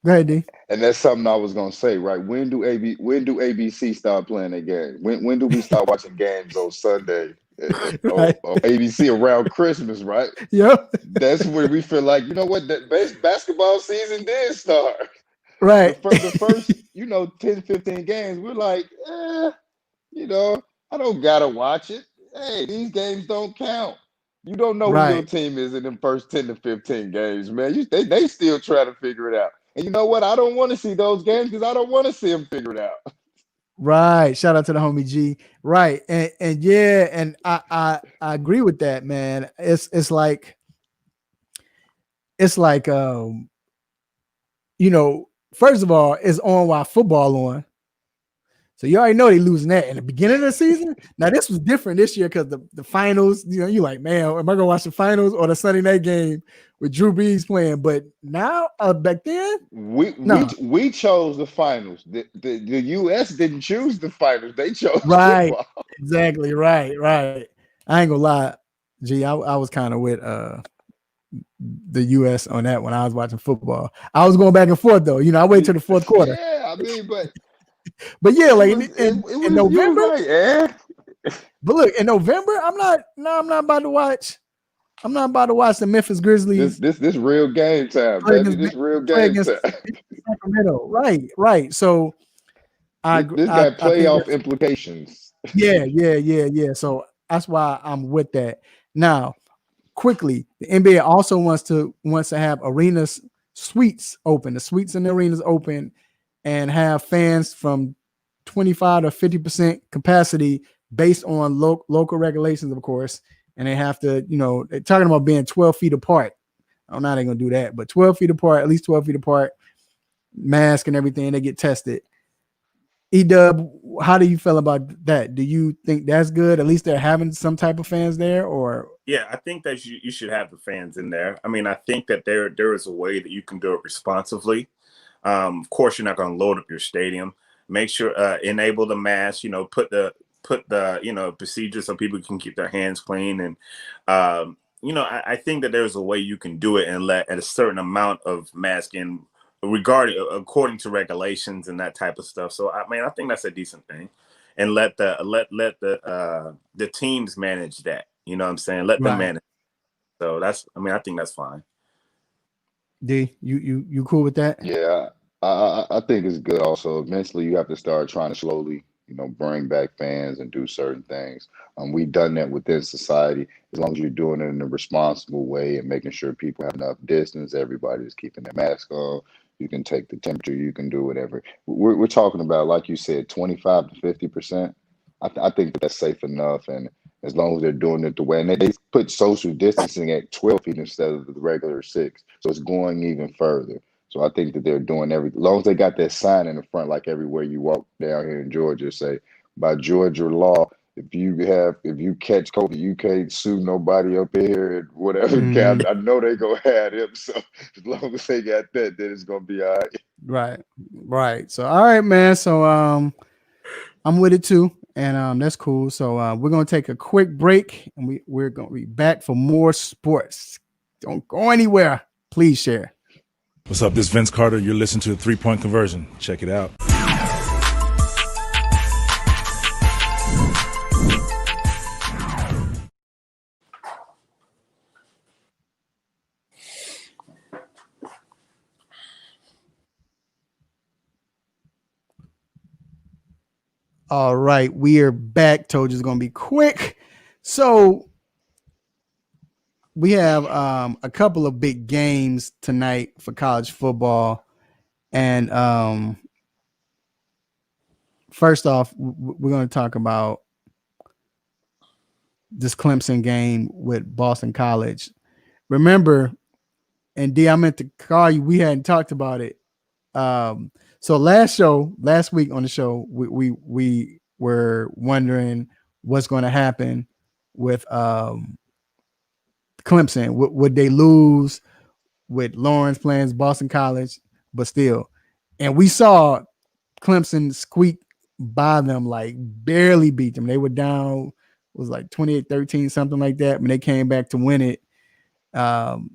And that's something I was gonna say, right? When do ABC start playing a game? When do we start watching games on Sunday Right. on ABC around Christmas, right? Yep. That's where we feel like, you know what, that basketball season did start. Right. The first, 10, 15 games, we're like, I don't gotta watch it. Hey, these games don't count. You don't know who your team is in them first 10 to 15 games, man. They still try to figure it out. And you know what? I don't want to see those games because I don't want to see them figure it out. Right. Shout out to the homie G. Right. And yeah, and I agree with that, man. It's like first of all, it's on while football on. So you already know they losing that in the beginning of the season. Now this was different this year because the finals, you like, man, am I gonna watch the finals or the Sunday night game with Drew Brees playing? But now, back then, we chose the finals. The U.S. didn't choose the finals; they chose right, football. exactly, right. I ain't gonna lie, G, I was kind of with the U.S. on that when I was watching football. I was going back and forth though. I waited till the fourth quarter. Yeah, I mean, but yeah, like in you November. right, yeah. But look, in November, I'm not about to watch. I'm not about to watch the Memphis Grizzlies. This real game time, baby. This real game time. Sacramento. Right. So this got playoff implications. Yeah. So that's why I'm with that. Now, quickly, the NBA also wants to have arenas suites open. The suites in the arenas open, and have fans from 25 to 50% capacity based on local regulations, of course. And they have to, they're talking about being 12 feet apart. I'm not going to do that, but 12 feet apart, at least 12 feet apart, mask and everything, they get tested. E-Dub, how do you feel about that? Do you think that's good? At least they're having some type of fans there, or? Yeah, I think that you should have the fans in there. I mean, I think that there is a way that you can do it responsibly. Of course, you're not going to load up your stadium. Make sure enable the mask. Put the procedures so people can keep their hands clean. And I think that there's a way you can do it and let at a certain amount of masking according to regulations and that type of stuff. So I think that's a decent thing, and let the teams manage that. You know what I'm saying? Let them manage. So I think that's fine. D, you cool with that? Yeah, I think it's good. Also, eventually you have to start trying to slowly, bring back fans and do certain things. We've done that within society. As long as you're doing it in a responsible way and making sure people have enough distance, everybody's keeping their mask on. You can take the temperature. You can do whatever. We're talking about, like you said, 25 to 50%. I think that's safe enough, and as long as they're doing it the way, and they put social distancing at 12 feet instead of the regular 6, so it's going even further. So I think that they're doing everything. As long as they got that sign in the front, like everywhere you walk down here in Georgia, say, by Georgia law, if you catch COVID, you can't sue nobody up here and whatever. I know they gonna have him. So as long as they got that, then it's gonna be all right. Right. So all right, man. So I'm with it too, and that's cool. So we're gonna take a quick break, and we're gonna be back for more sports. Don't go anywhere. Please share. What's up? This is Vince Carter. You're listening to the 3-Point Conversion. Check it out. All right, we are back. Told you it's gonna be quick. So we have a couple of big games tonight for college football, and first off, we're going to talk about this Clemson game with Boston College. Remember, and D, I meant to call you. We hadn't talked about it. So last week on the show, we were wondering what's going to happen with Clemson. Would they lose with Lawrence playing Boston College? But still, and we saw Clemson squeak by them, like barely beat them. They were down, it was like 28-13, something like that, when they came back to win it. The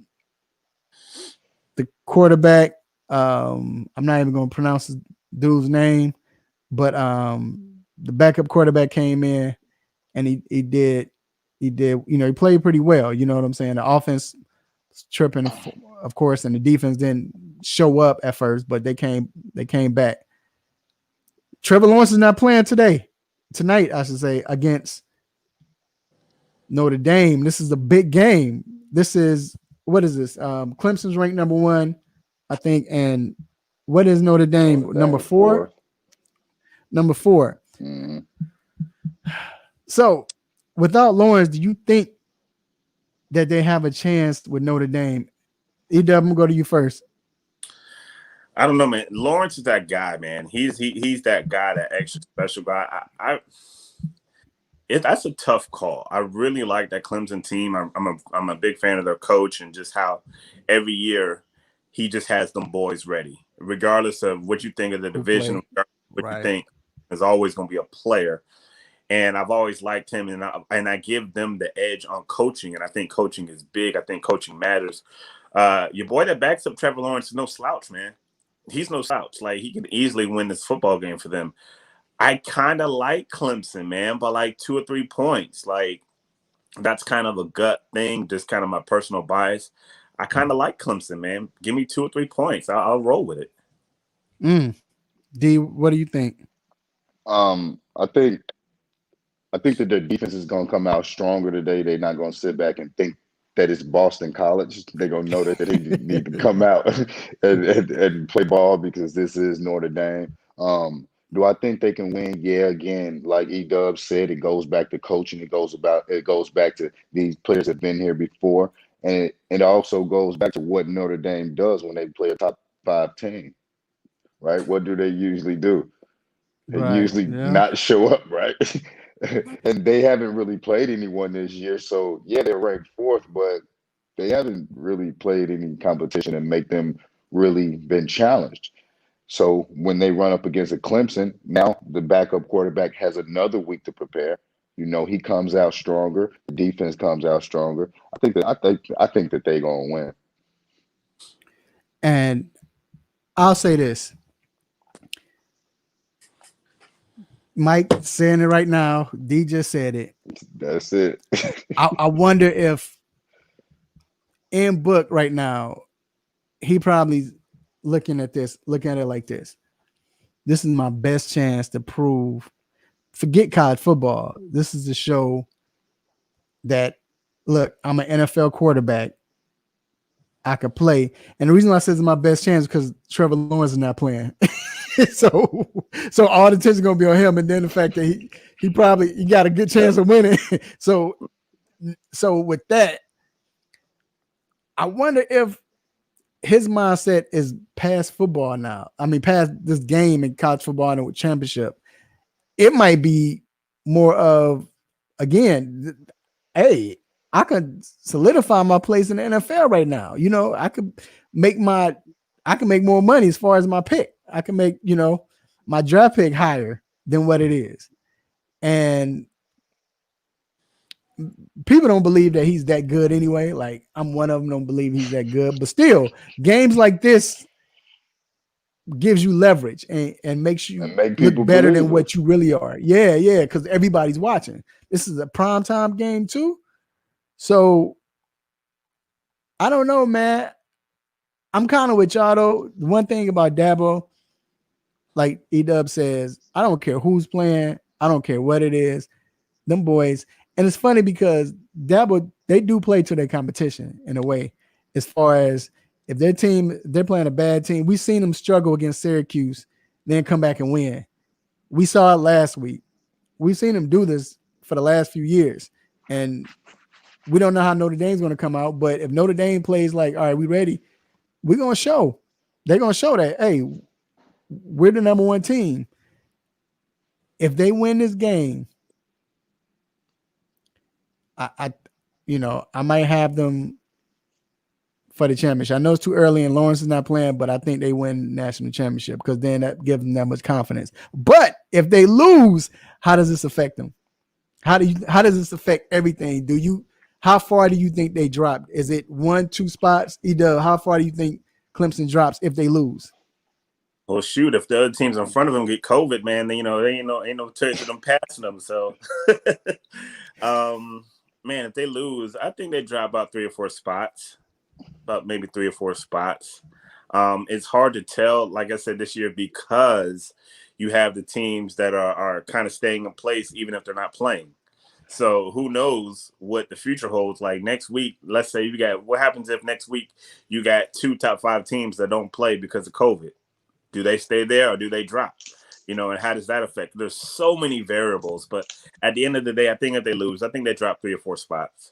quarterback, I'm not even going to pronounce the dude's name, but the backup quarterback came in and he did, he played pretty well. You know what I'm saying? The offense was tripping, of course, and the defense didn't show up at first, but they came back. Trevor Lawrence is not playing tonight, I should say, against Notre Dame. This is a big game. This is, what is this? Clemson's ranked number 1, I think. And what is Notre Dame? Number 4? Number 4. Mm-hmm. So without Lawrence, do you think that they have a chance with Notre Dame? E-Dub, I'm going to go to you first. I don't know, man. Lawrence is that guy, man. He's that guy, that extra special guy. That's a tough call. I really like that Clemson team. I'm a big fan of their coach and just how every year he just has them boys ready, regardless of what you think of the division. What you think is always going to be a player. And I've always liked him, and I give them the edge on coaching. And I think coaching is big. I think coaching matters. Your boy that backs up Trevor Lawrence is no slouch, man. He's no slouch. Like, he could easily win this football game for them. I kind of like Clemson, man, by like 2 or 3 points. Like, that's kind of a gut thing, just kind of my personal bias. I kind of like Clemson, man. Give me 2 or 3 points. I'll roll with it. D, what do you think? I think that their defense is going to come out stronger today. They're not going to sit back and think that it's Boston College. They're going to know that they need to come out and play ball because this is Notre Dame. Do I think they can win? Yeah, again, like E-Dub said, it goes back to coaching. It goes back to these players have been here before. And it also goes back to what Notre Dame does when they play a top 5 team, right? What do they usually do? They usually not show up, right? And they haven't really played anyone this year. So, yeah, they're ranked 4th, but they haven't really played any competition and make them really been challenged. So when they run up against a Clemson, now the backup quarterback has another week to prepare. You know, he comes out stronger. The defense comes out stronger. I think that they're gonna win. And I'll say this. Mike saying it right now. D just said it. That's it. I wonder if in book right now, he probably looking at it like this. This is my best chance to prove, forget college football. This is the show that, look, I'm an NFL quarterback. I could play. And the reason why I say it's my best chance is because Trevor Lawrence is not playing. so all the attention is going to be on him. And then the fact that he got a good chance of winning. so with that, I wonder if his mindset is past football now. I mean, past this game in college football and with championship. It might be more of, again, hey, I could solidify my place in the NFL right now. You know, I can make more money as far as my pick. I can make, my draft pick higher than what it is. And people don't believe that he's that good anyway. Like, I'm one of them, don't believe he's that good. But still, games like this gives you leverage and makes you look better than what you really are. Yeah, because everybody's watching. This is a primetime game too. So, I don't know, man. I'm kind of with y'all, though. The one thing about Dabo, like E-Dub says, I don't care who's playing. I don't care what it is. Them boys. And it's funny because Dabo, they do play to their competition in a way. As far as if they're playing a bad team, we've seen them struggle against Syracuse, then come back and win. We saw it last week. We've seen them do this for the last few years. And we don't know how Notre Dame's going to come out. But if Notre Dame plays like, all right, we ready, we're going to show. They're going to show that, hey, we're the number 1 team. If they win this game, I might have them for the championship. I know it's too early and Lawrence is not playing, but I think they win national championship because then that gives them that much confidence. But if they lose, how does this affect them? How does this affect everything? How far do you think they drop? Is it 1-2 spots? Either how far do you think Clemson drops if they lose? Well, shoot, if the other teams in front of them get COVID, man, then, they ain't no chance of them passing them. So, man, if they lose, I think they drop about 3 or 4 spots, about maybe 3 or 4 spots. It's hard to tell, like I said, this year because you have the teams that are kind of staying in place even if they're not playing. So who knows what the future holds. Like next week, let's say what happens if next week you got 2 top 5 teams that don't play because of COVID? Do they stay there or do they drop? And how does that affect? There's so many variables, but at the end of the day, I think if they lose, I think they drop 3 or 4 spots.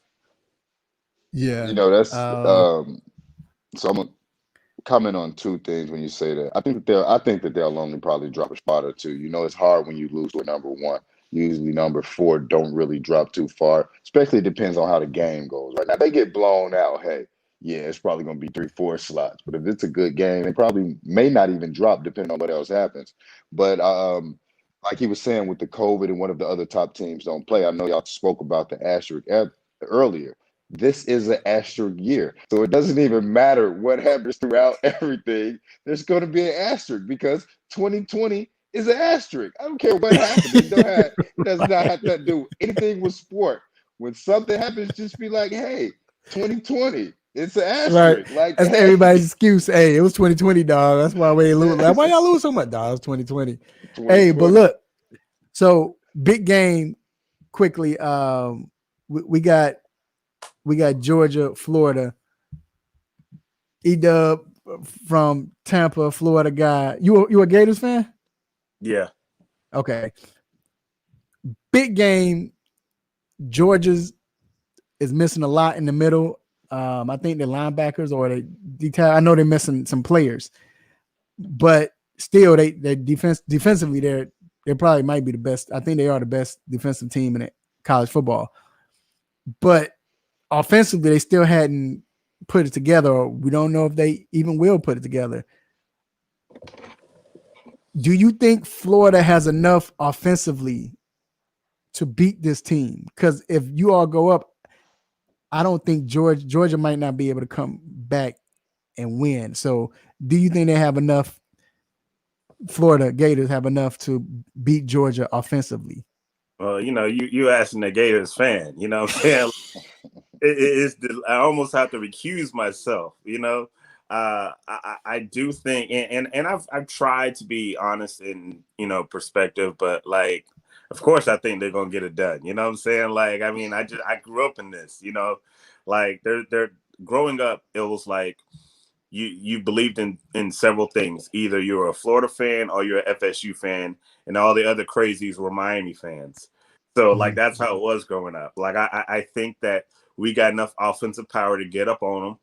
Yeah. That's so comment on two things when you say that. I think that they'll only probably drop a spot or two. You know, it's hard when you lose to a number one. Usually number four don't really drop too far. Especially it depends on how the game goes. Right now, if they get blown out, hey, yeah, it's probably gonna be 3, 4 slots. But if it's a good game, it probably may not even drop depending on what else happens. But like he was saying with the COVID and one of the other top teams don't play. I know y'all spoke about the asterisk earlier. This is an asterisk year. So it doesn't even matter what happens throughout everything. There's going to be an asterisk because 2020 is an asterisk. I don't care what happens. It does not have to do anything with sport. When something happens, just be like, hey, 2020. It's an Right. asterisk. Like, That's hey, everybody's excuse. Hey, it was 2020, dog. That's why we lose. Like, why y'all lose so much, dog? It's 2020. Hey, but look, so big game quickly. We got Georgia, Florida. E-Dub from Tampa, Florida guy. You a Gators fan? Yeah. Okay. Big game. Georgia's is missing a lot in the middle. I think the linebackers or the detail. I know they're missing some players, but still, they defensively they probably might be the best. I think they are the best defensive team in college football. But offensively, they still hadn't put it together. Or we don't know if they even will put it together. Do you think Florida has enough offensively to beat this team? Because if you all go up, I don't think Georgia might not be able to come back and win. So do you think they have enough, Florida Gators have enough to beat Georgia offensively? Well, you asking the Gators fan, you know what I'm saying? I almost have to recuse myself, I do think, and I've tried to be honest in, perspective, but like, of course, I think they're gonna get it done. You know what I'm saying? Like, I mean, I grew up in this. Like they're growing up. It was like you believed in several things. Either you're a Florida fan or you're an FSU fan, and all the other crazies were Miami fans. So like that's how it was growing up. Like I think that we got enough offensive power to get up on them.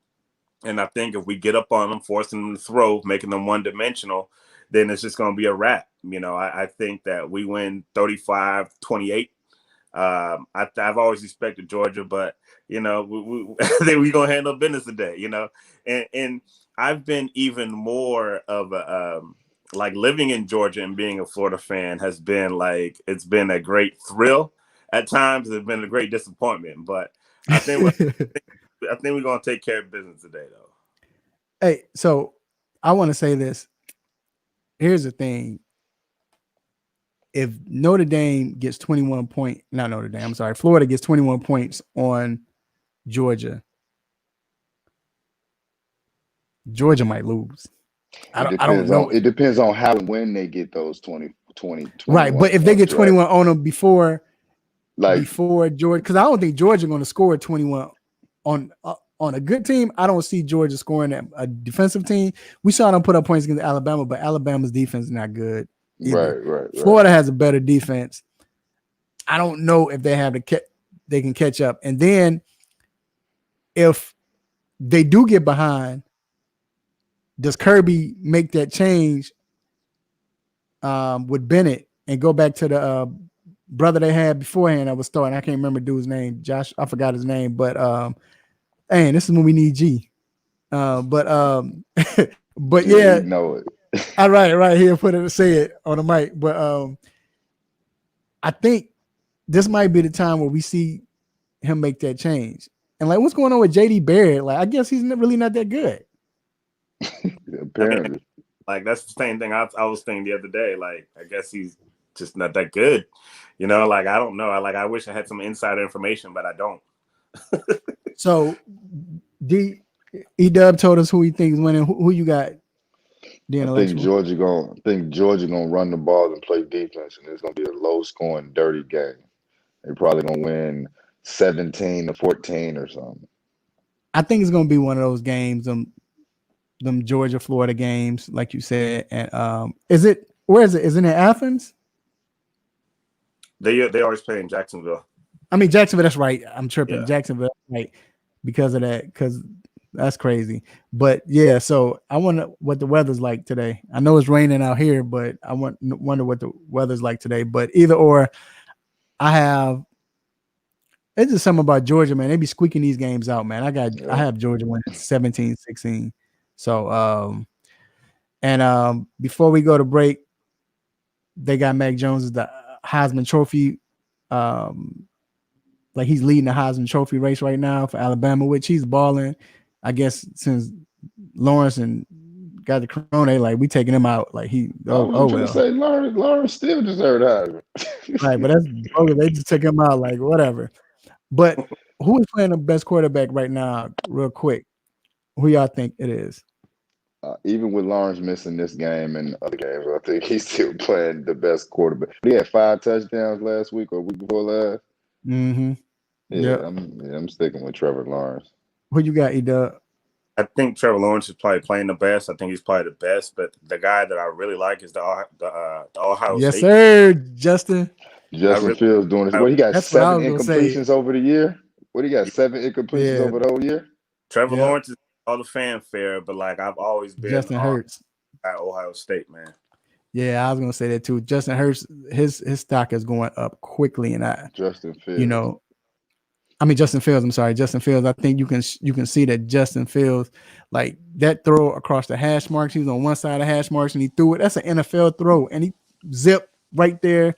And I think if we get up on them, forcing them to throw, making them one-dimensional, then it's just going to be a wrap. I think that we win 35-28. I've always respected Georgia, but, I think we're going to handle business today, And I've been even more of a like living in Georgia and being a Florida fan has been like, it's been a great thrill. At times, it's been a great disappointment, but I think we're going to take care of business today, though. Hey, so I want to say this. Here's the thing. If Notre Dame gets 21 points, not Notre Dame, I'm sorry, Florida gets 21 points on Georgia, Georgia might lose. I don't know. It depends on how and when they get those 20. Right, but if they get 21 on them before Georgia, because I don't think Georgia going to score 21 on a good team. I don't see Georgia scoring at a defensive team. We saw them put up points against Alabama, but Alabama's defense is not good either. Right. Florida has a better defense. I don't know if they can catch up. And then if they do get behind, does Kirby make that change with Bennett and go back to the brother they had beforehand that was starting? I can't remember dude's name. Josh, I forgot his name, but hey, this is when we need G. But yeah, know it. all right here, say it on the mic. But I think this might be the time where we see him make that change. And like, what's going on with JD Barrett? Like, I guess he's really not that good. Apparently, like that's the same thing I was thinking the other day. Like, I guess he's just not that good. Like I don't know. I wish I had some insider information, but I don't. So, E-Dub told us who he thinks winning. Who you got? I think Georgia gonna run the ball and play defense, and it's gonna be a low-scoring, dirty game. They're probably gonna win 17-14 or something. I think it's gonna be one of those games, them Georgia Florida games, like you said. And where is it? Is it in Athens? They always play in Jacksonville. I mean Jacksonville. That's right. I'm tripping. Yeah. Jacksonville, right? Because of that. Because That's crazy. But yeah, so I wonder what the weather's like today. I know it's raining out here, but I wonder what the weather's like today. But either or, I have it's just something about Georgia, man. They be squeaking these games out, man. I have Georgia winning 17-16. So before we go to break, they got Mac Jones as the Heisman Trophy. Like he's leading the Heisman Trophy race right now for Alabama, which he's balling. I guess since Lawrence and got the corona, like we taking him out. Like I was going to say Lawrence still deserved Heisman. Right, but that's bogus. They just took him out, like whatever. But who is playing the best quarterback right now? Real quick, who y'all think it is? Even with Lawrence missing this game and other games, I think he's still playing the best quarterback. He had 5 touchdowns last week or week before last. Mm-hmm. Yeah, I'm sticking with Trevor Lawrence. Who you got, E-Dub? I think Trevor Lawrence is probably playing the best. I think he's probably the best. But the guy that I really like is the Ohio Yes, State. sir, Justin. Fields doing this. What he got? That's 7 incompletions over the year. What he got? 7 incompletions Yeah. over the whole year. Trevor Lawrence is all the fanfare, but like I've always been Justin Hurts at Ohio State, man. Yeah, I was gonna say that too. Justin Hurts, his stock is going up quickly, and Justin Fields. Justin Fields. I'm sorry, Justin Fields. I think you can see that Justin Fields, like that throw across the hash marks. He was on one side of the hash marks and he threw it. That's an NFL throw, and he zipped right there.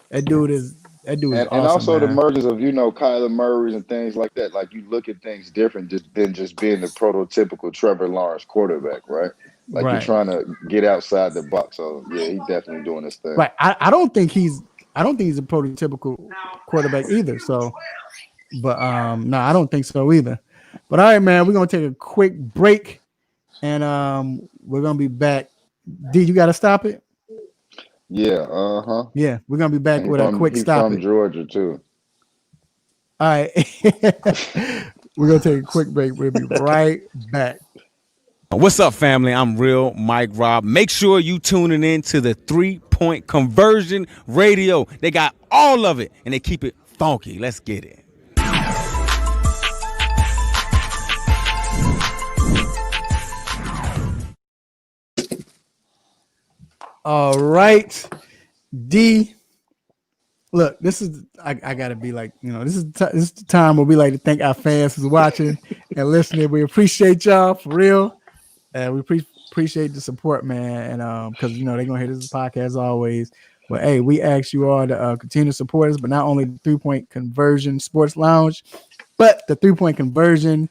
That dude is awesome, and also man. the mergers of Kyler Murray's and things like that. Like you look at things different than just being the prototypical Trevor Lawrence quarterback, right? Like you're trying to get outside the box. So yeah, he's definitely doing this thing. Right. I don't think he's a prototypical quarterback either. So, but no, I don't think so either. But all right, man, we're gonna take a quick break, and we're gonna be back. D, you got to stop it. Yeah. Yeah, we're gonna be back with a quick stop. He's from Georgia too. All right, we're gonna take a quick break. We'll be right back. What's up, family? I'm Real Mike Rob. Make sure you tuning in to the 3-Point Conversion Radio. They got all of it, and they keep it funky. Let's get it. All right, D. Look, this is I gotta be like, this is the time where we like to thank our fans who's watching and listening. We appreciate y'all for real, and we appreciate the support, man. And because they're gonna hear this podcast always. But hey, we ask you all to continue to support us, but not only the 3-Point Conversion Sports Lounge, but the 3-Point Conversion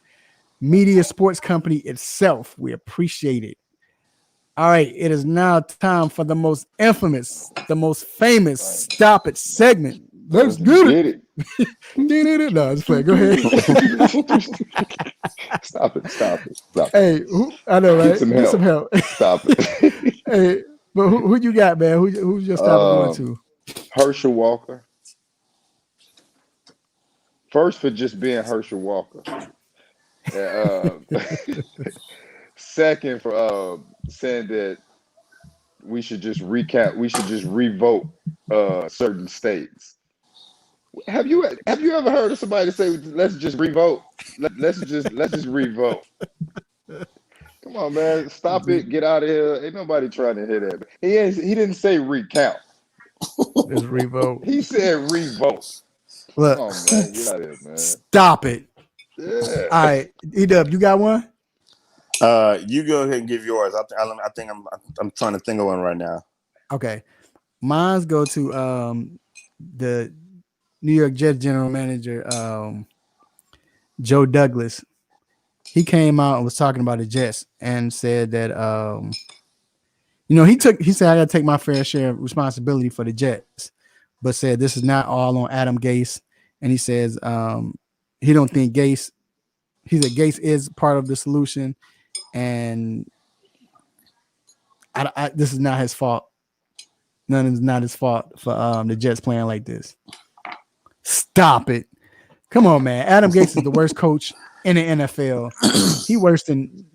Media Sports Company itself. We appreciate it. All right, it is now time for the most infamous, the most famous Stop It segment. Let's get it. No, it's fine. Go ahead. Stop it. Hey, I know, right? Get some help. Stop it. Hey, but who you got, man? Who's your stop going to? Herschel Walker. First for just being Herschel Walker. Second for saying that we should just revote certain states. Have you ever heard of somebody say let's just revote? Let's just revote. Come on, man, stop it, get out of here. Ain't nobody trying to hear that. He didn't say recount. Just revote. He said revote. Look, come on, man, get out of here, man. Stop it. Yeah. All right, E-Dub, you got one? You go ahead and give yours. I think I'm trying to think of one right now. Okay, mine's go to the New York Jets general manager Joe Douglas. He came out and was talking about the Jets and said that he said I got to take my fair share of responsibility for the Jets, but said this is not all on Adam Gase, and he says he don't think Gase. He said Gase is part of the solution. And this is not his fault. None of it's not his fault for the Jets playing like this. Stop it. Come on, man. Adam Gase is the worst coach in the NFL. He worse than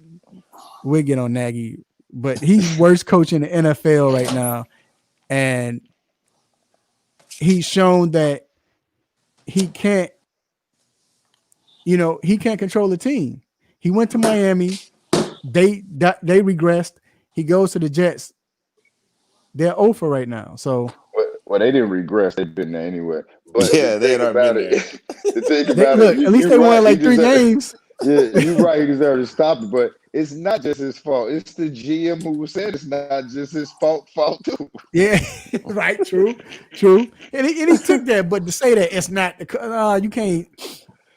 we'll get on Nagy, but he's worst coach in the NFL right now. And he's shown that he can't control the team. He went to Miami. They regressed. He goes to the Jets. They're 0 for right now. So Well, they didn't regress. They've been there anyway. But Yeah, the they had thing already about been there. it, the thing they, about look, it, at least you're they won right. like 3 games. Yeah, you're right. He deserved to stop it, but it's not just his fault. It's the GM who said it's not just his fault too. Yeah, right. True. And he took that, but to say that it's not, you can't.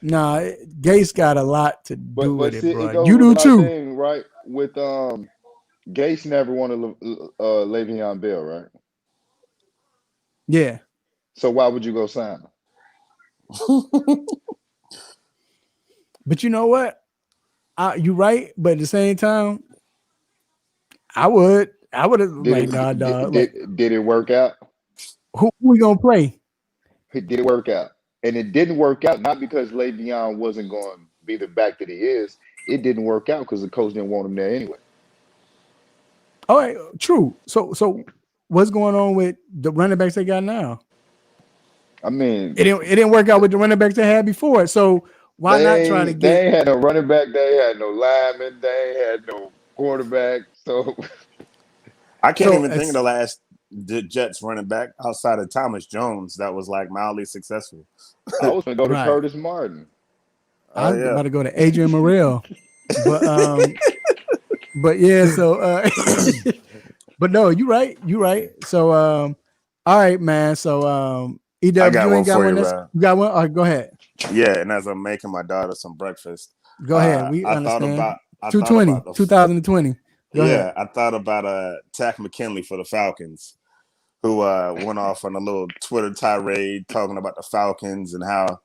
Nah, Gase got a lot to do But with it, see, it bro. goes You with do my too. thing, right? With Gase never wanted Le'Veon Bell, right? Yeah, So why would you go sign him? but you know what? You right, but at the same time, I would have like, nah, like Did it work out? who we gonna play? Did it work out? And it didn't work out not because Le'Veon wasn't going to be the back that he is. It didn't work out because the coach didn't want him there anyway. All right, true. So what's going on with the running backs they got now? I mean, It didn't work out with the running backs they had before. So why not try to they get? ain't had no running back. They ain't had no lineman. They ain't had no quarterback. So I can't So even think of it's the last Jets running back outside of Thomas Jones that was like mildly successful. I was going to go to right. Curtis Martin. I Oh was yeah. about to go to Adrian Morrell, but yeah. So but no, you right. So all right, man. So I EW, got you one ain't got for one. you, That's bro. you got one. All right, go ahead. Yeah, and as I'm making my daughter some breakfast, Go ahead. We I thought understand. about 220, 2020. Go ahead. I thought about Tack McKinley for the Falcons, who went off on a little Twitter tirade talking about the Falcons and how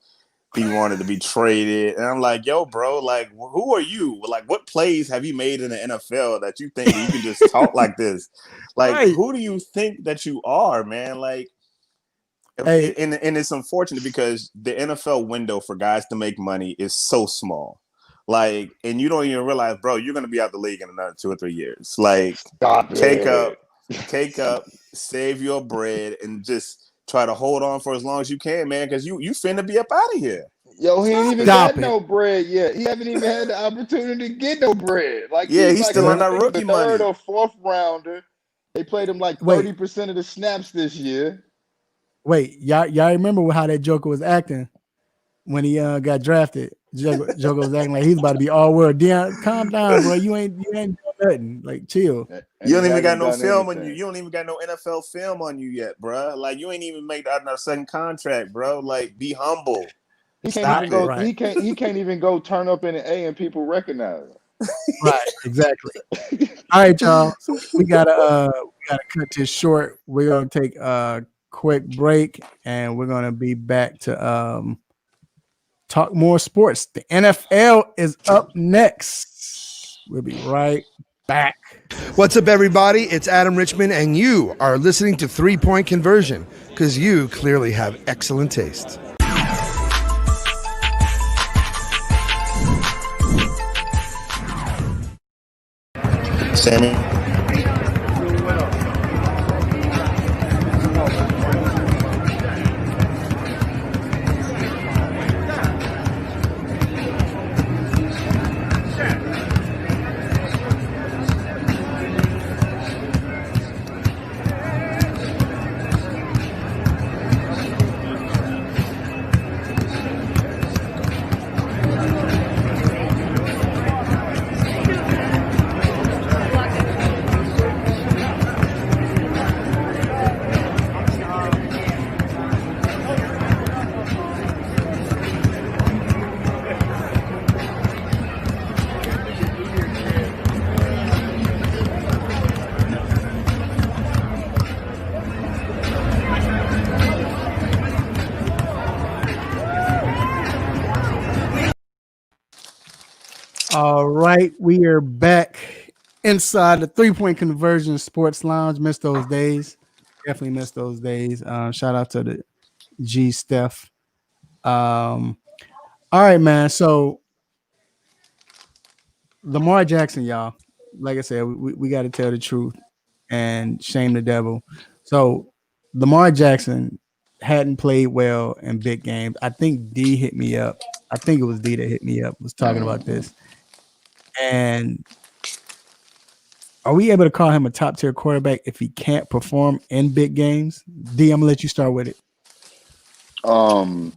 he wanted to be traded. And I'm like, yo, bro, like, who are you? Like, what plays have you made in the NFL that you think that you can just talk like this? Like, Right. who do you think that you are, man? Like, Hey, and it's unfortunate because the NFL window for guys to make money is so small. Like, and you don't even realize, bro, you're gonna be out the league in another 2 or 3 years. Like, Stop take it. up, save your bread, and just try to hold on for as long as you can, man, because you finna be up out of here. Yo, he ain't even stop got it. no bread yet. He haven't even had the opportunity to get no bread. Like Yeah, he's he's like still on I that think the rookie third money. or fourth rounder. They played him like Wait. 30% of the snaps this year. Wait, y'all remember how that Joker was acting when he got drafted? Joker was acting like he's about to be all world. Deion, calm down, bro. You ain't doing nothing. Like, chill. And You he don't even got hasn't no done film on you. anything. You don't even got no NFL film on you yet, bro. Like, you ain't even made that second contract, bro. Like, be humble. He can't Stop even go. it. Right. He can't even go turn up in an A and people recognize him. Right, exactly. All right, y'all. So we gotta cut this short. We're gonna take a quick break, and we're gonna be back to talk more sports. The NFL is up next. We'll be right back. What's up, everybody? It's Adam Richmond, and you are listening to 3 Point Conversion because you clearly have excellent taste. Sammy. All right, we are back inside the 3 Point Conversion Sports Lounge. Missed those days. Definitely missed those days. Shout out to the G Steph. All right, man. So Lamar Jackson, y'all. Like I said, we got to tell the truth and shame the devil. So Lamar Jackson hadn't played well in big games. I think D hit me up. I think it was D that hit me up, was talking about this. And are we able to call him a top tier quarterback if he can't perform in big games? D, I'm gonna let you start with it. Um.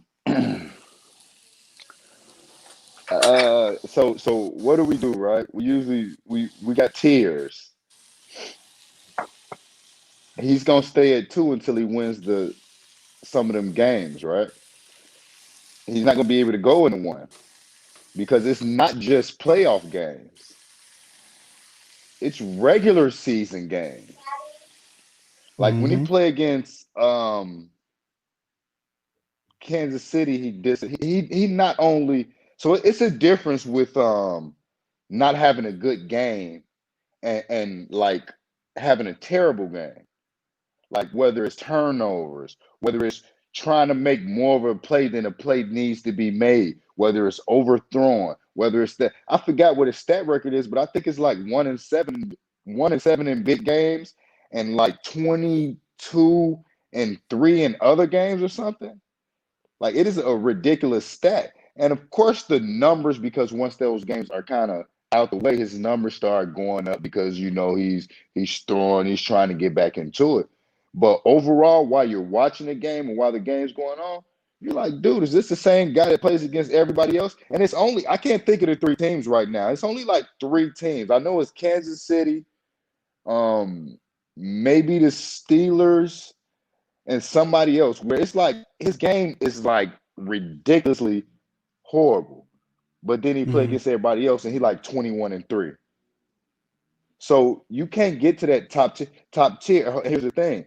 So what do we do, right? We usually we got tiers. He's gonna stay at 2 until he wins some of them games, right? He's not gonna be able to go into 1 because it's not just playoff games. It's regular season games. Like when he Mm-hmm. play against Kansas City, he not only, so it's a difference with not having a good game and like having a terrible game. Like whether it's turnovers, whether it's trying to make more of a play than a play needs to be made, whether it's overthrown, whether it's that, I forgot what his stat record is, but I think it's like 1-7 in big games and like 22-3 in other games or something. Like it is a ridiculous stat. And of course the numbers, because once those games are kind of out the way, his numbers start going up because he's throwing, he's trying to get back into it. But overall, while you're watching the game and while the game's going on, you're like, dude, is this the same guy that plays against everybody else? And it's only, I can't think of the 3 teams right now. It's only like 3 teams. I know it's Kansas City, maybe the Steelers, and somebody else, where it's like his game is like ridiculously horrible. But then he play Mm-hmm. against everybody else and he like 21-3. So you can't get to that top tier. Here's the thing.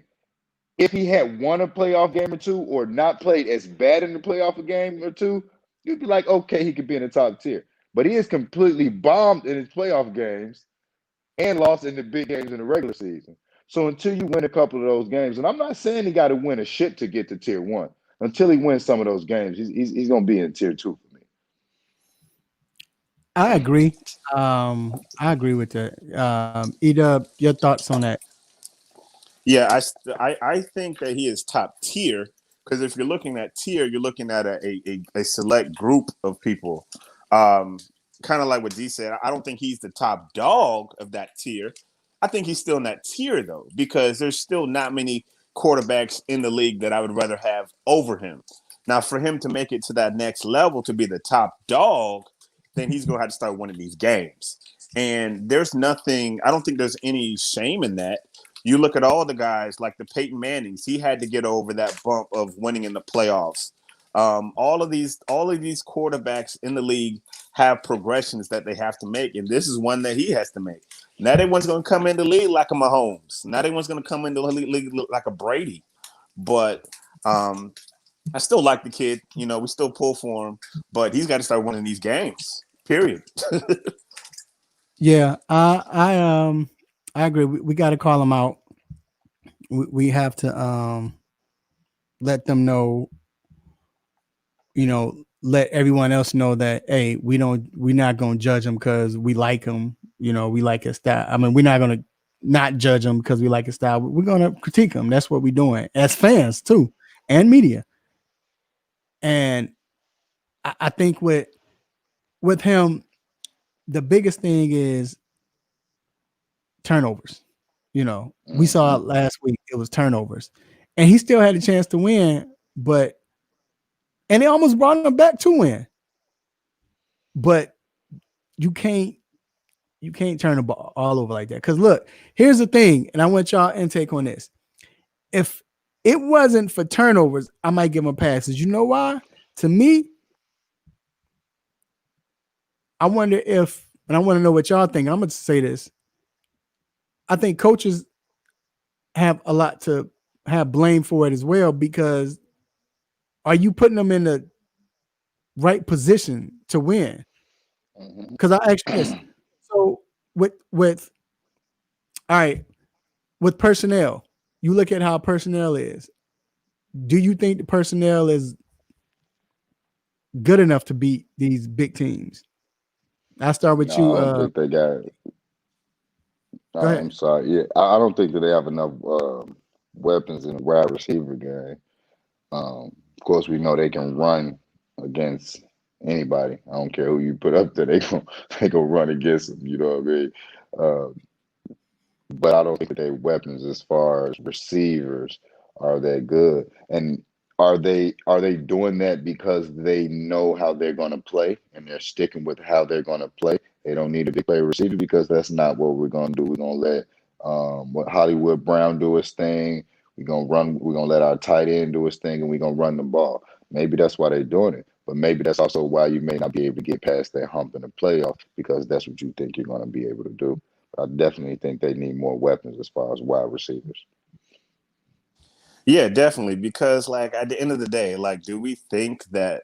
If he had won a playoff game or 2 or not played as bad in the playoff a game or 2, you'd be like, okay, he could be in the top tier. But he is completely bombed in his playoff games and lost in the big games in the regular season. So until you win a couple of those games, and I'm not saying he got to win a shit to get to tier 1. Until he wins some of those games, he's going to be in tier 2 for me. I agree. I agree with that. Ida, your thoughts on that? Yeah, I think that he is top tier because if you're looking at tier, you're looking at a select group of people. Kind of like what D said. I don't think he's the top dog of that tier. I think he's still in that tier though because there's still not many quarterbacks in the league that I would rather have over him. Now, for him to make it to that next level to be the top dog, then he's going to have to start winning these games. And there's nothing. I don't think there's any shame in that. You look at all the guys like the Peyton Mannings. He had to get over that bump of winning in the playoffs. All of these quarterbacks in the league have progressions that they have to make, and this is one that he has to make. Not everyone's going to come in the league like a Mahomes. Not everyone's going to come into the league like a Brady. But I still like the kid. You know, we still pull for him, but he's got to start winning these games. Period. Yeah, I agree. We got to call him out. We have to let them know. Let everyone else know that hey, we're not gonna judge him because we like him. We like his style. I mean, we're not gonna not judge him because we like his style. We're gonna critique him. That's what we're doing as fans too, and media. And I think with him, the biggest thing is turnovers. We saw it last week. It was turnovers, and he still had a chance to win, and they almost brought him back to win. But you can't turn the ball all over like that. Because look, here's the thing, and I want y'all intake on this. If it wasn't for turnovers, I might give him a pass. You know why? To me, I wonder if, and I want to know what y'all think. I'm going to say this. I think coaches have a lot to have blame for it as well, because are you putting them in the right position to win? Because I ask you this. So with all right, with personnel, you look at how personnel is. Do you think the personnel is good enough to beat these big teams? I'll start with you. I don't think they got it. Go ahead. I'm sorry. Yeah, I don't think that they have enough weapons in the wide receiver game. Of course, we know they can run against anybody. I don't care who you put up there, they gonna run against them. You know what I mean? Uh, but I don't think that their weapons as far as receivers are that good. And are they doing that because they know how they're going to play and they're sticking with how they're going to play? They don't need a big play receiver because that's not what we're going to do. We're going to let what Hollywood Brown do his thing. We're gonna let our tight end do his thing, and we're gonna run the ball. Maybe that's why they're doing it. But maybe that's also why you may not be able to get past that hump in the playoff because that's what you think you're going to be able to do. I definitely think they need more weapons as far as wide receivers. Yeah, definitely. Because like at the end of the day, like, do we think that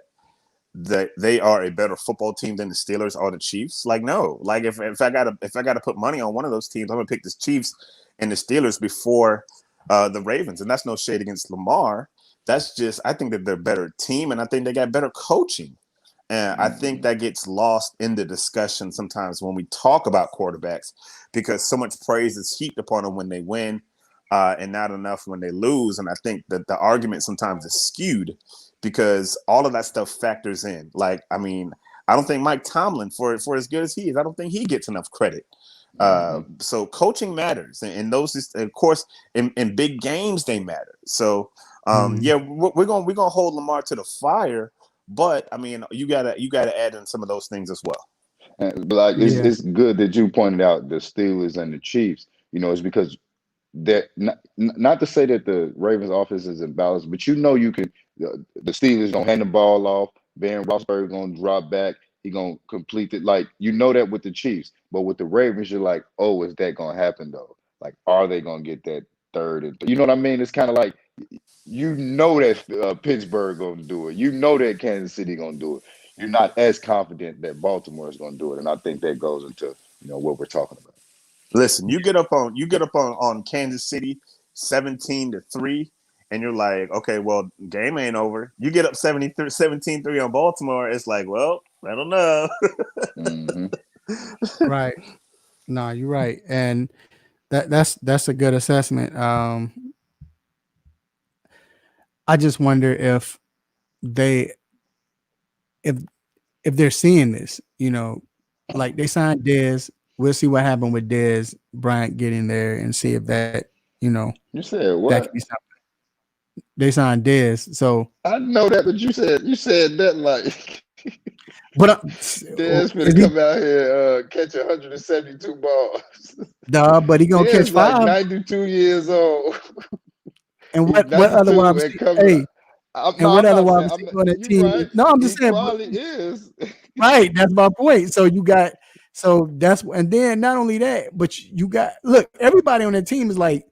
they are a better football team than the Steelers or the Chiefs? Like, no. Like if I gotta put money on one of those teams, I'm gonna pick the Chiefs and the Steelers before the Ravens. And that's no shade against Lamar. That's just I think that they're a better team, and I think they got better coaching. And I think that gets lost in the discussion sometimes when we talk about quarterbacks because so much praise is heaped upon them when they win and not enough when they lose. And I think that the argument sometimes is skewed because all of that stuff factors in. Like, I mean, I don't think Mike Tomlin, for as good as he is, I don't think he gets enough credit. So coaching matters. And those, of course, in big games, they matter. So, yeah, we're gonna hold Lamar to the fire. But I mean, you gotta add in some of those things as well. But like it's good that you pointed out the Steelers and the Chiefs. You know, it's because that not to say that the Ravens offense is imbalanced, but you know you can the Steelers gonna hand the ball off, Ben Roethlisberger gonna drop back, he gonna complete it. Like you know that with the Chiefs, but with the Ravens, you're like, oh, is that gonna happen though? Like, are they gonna get that third and you know what I mean? It's kind of like you know that Pittsburgh gonna do it. You know that Kansas City gonna do it. You're not as confident that Baltimore is gonna do it, and I think that goes into what we're talking about. Listen, you get up on Kansas City 17-3, and you're like, okay, well, game ain't over. You get up 17-3 on Baltimore, it's like, well, I don't know. Right. No, you're right. And that's a good assessment. I just wonder if they if they're seeing this, like they signed Dez. We'll see what happened with Dez Bryant getting there and see if that, You said what? That can be something. They signed Dez, so I know that, but you said that like but Dez finna come out here catch 172 balls. Duh, but he gonna catch 5. Like 92 years old. And what other wide receiver? Hey, what other wide receiver on that team? Right. No, I'm just saying. Probably is. Right, that's my point. And then not only that, but you got everybody on that team is like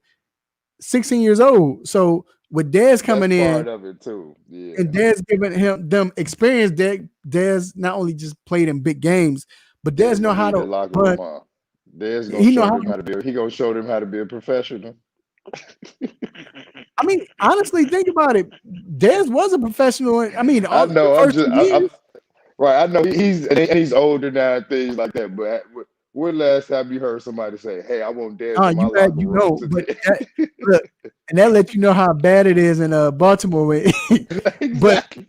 16 years old. So with Dez coming in, part of it too. Yeah. And Dez giving them experience, Dez not only just played in big games, but Dez know how to run. Dez gonna show them how to be. He gonna show them how to be a professional. I mean, honestly, think about it. Dez was a professional. I mean, I know. Right. I know he's older now and things like that. But when last time you heard somebody say, "Hey, I want Dez in my locker room today"? And that lets you know how bad it is in Baltimore. Exactly.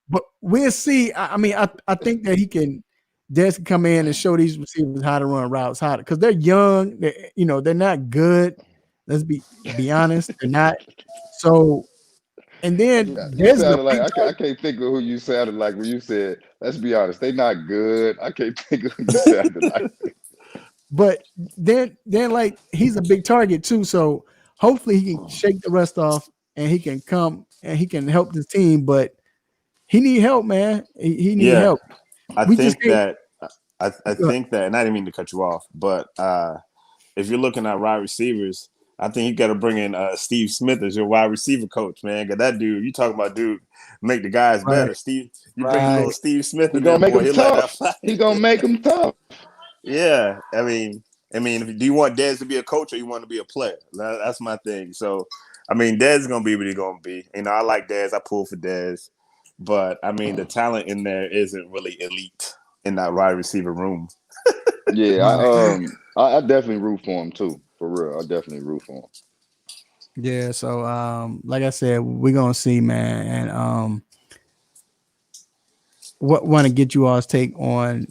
But we'll see. I mean, I think that Dez can come in and show these receivers how to run routes, because they're young. They're not good. Let's be honest. They're not. So, and then you sounded like I can't think of who you sounded like when you said, "Let's be honest, they're not good." I can't think of who you sounded like. But then like he's a big target too. So hopefully he can shake the rest off and he can come and he can help the team. But he need help, man. He need help. I think that, and I didn't mean to cut you off, but if you're looking at wide receivers, I think you got to bring in Steve Smith as your wide receiver coach, man. Because that dude, you talking about make the guys better. Steve, you bring a little Steve Smith in there, boy, he'll tough. He gonna make them tough. Yeah, I mean, do you want Dez to be a coach or you want to be a player? That's my thing. So, I mean, Dez is gonna be what he's gonna be. I like Dez. I pull for Dez, but I mean, the talent in there isn't really elite in that wide receiver room. Yeah, I definitely root for him too. For real, I definitely root for him. Yeah, so like I said, we're gonna see, man, and want to get you all's take on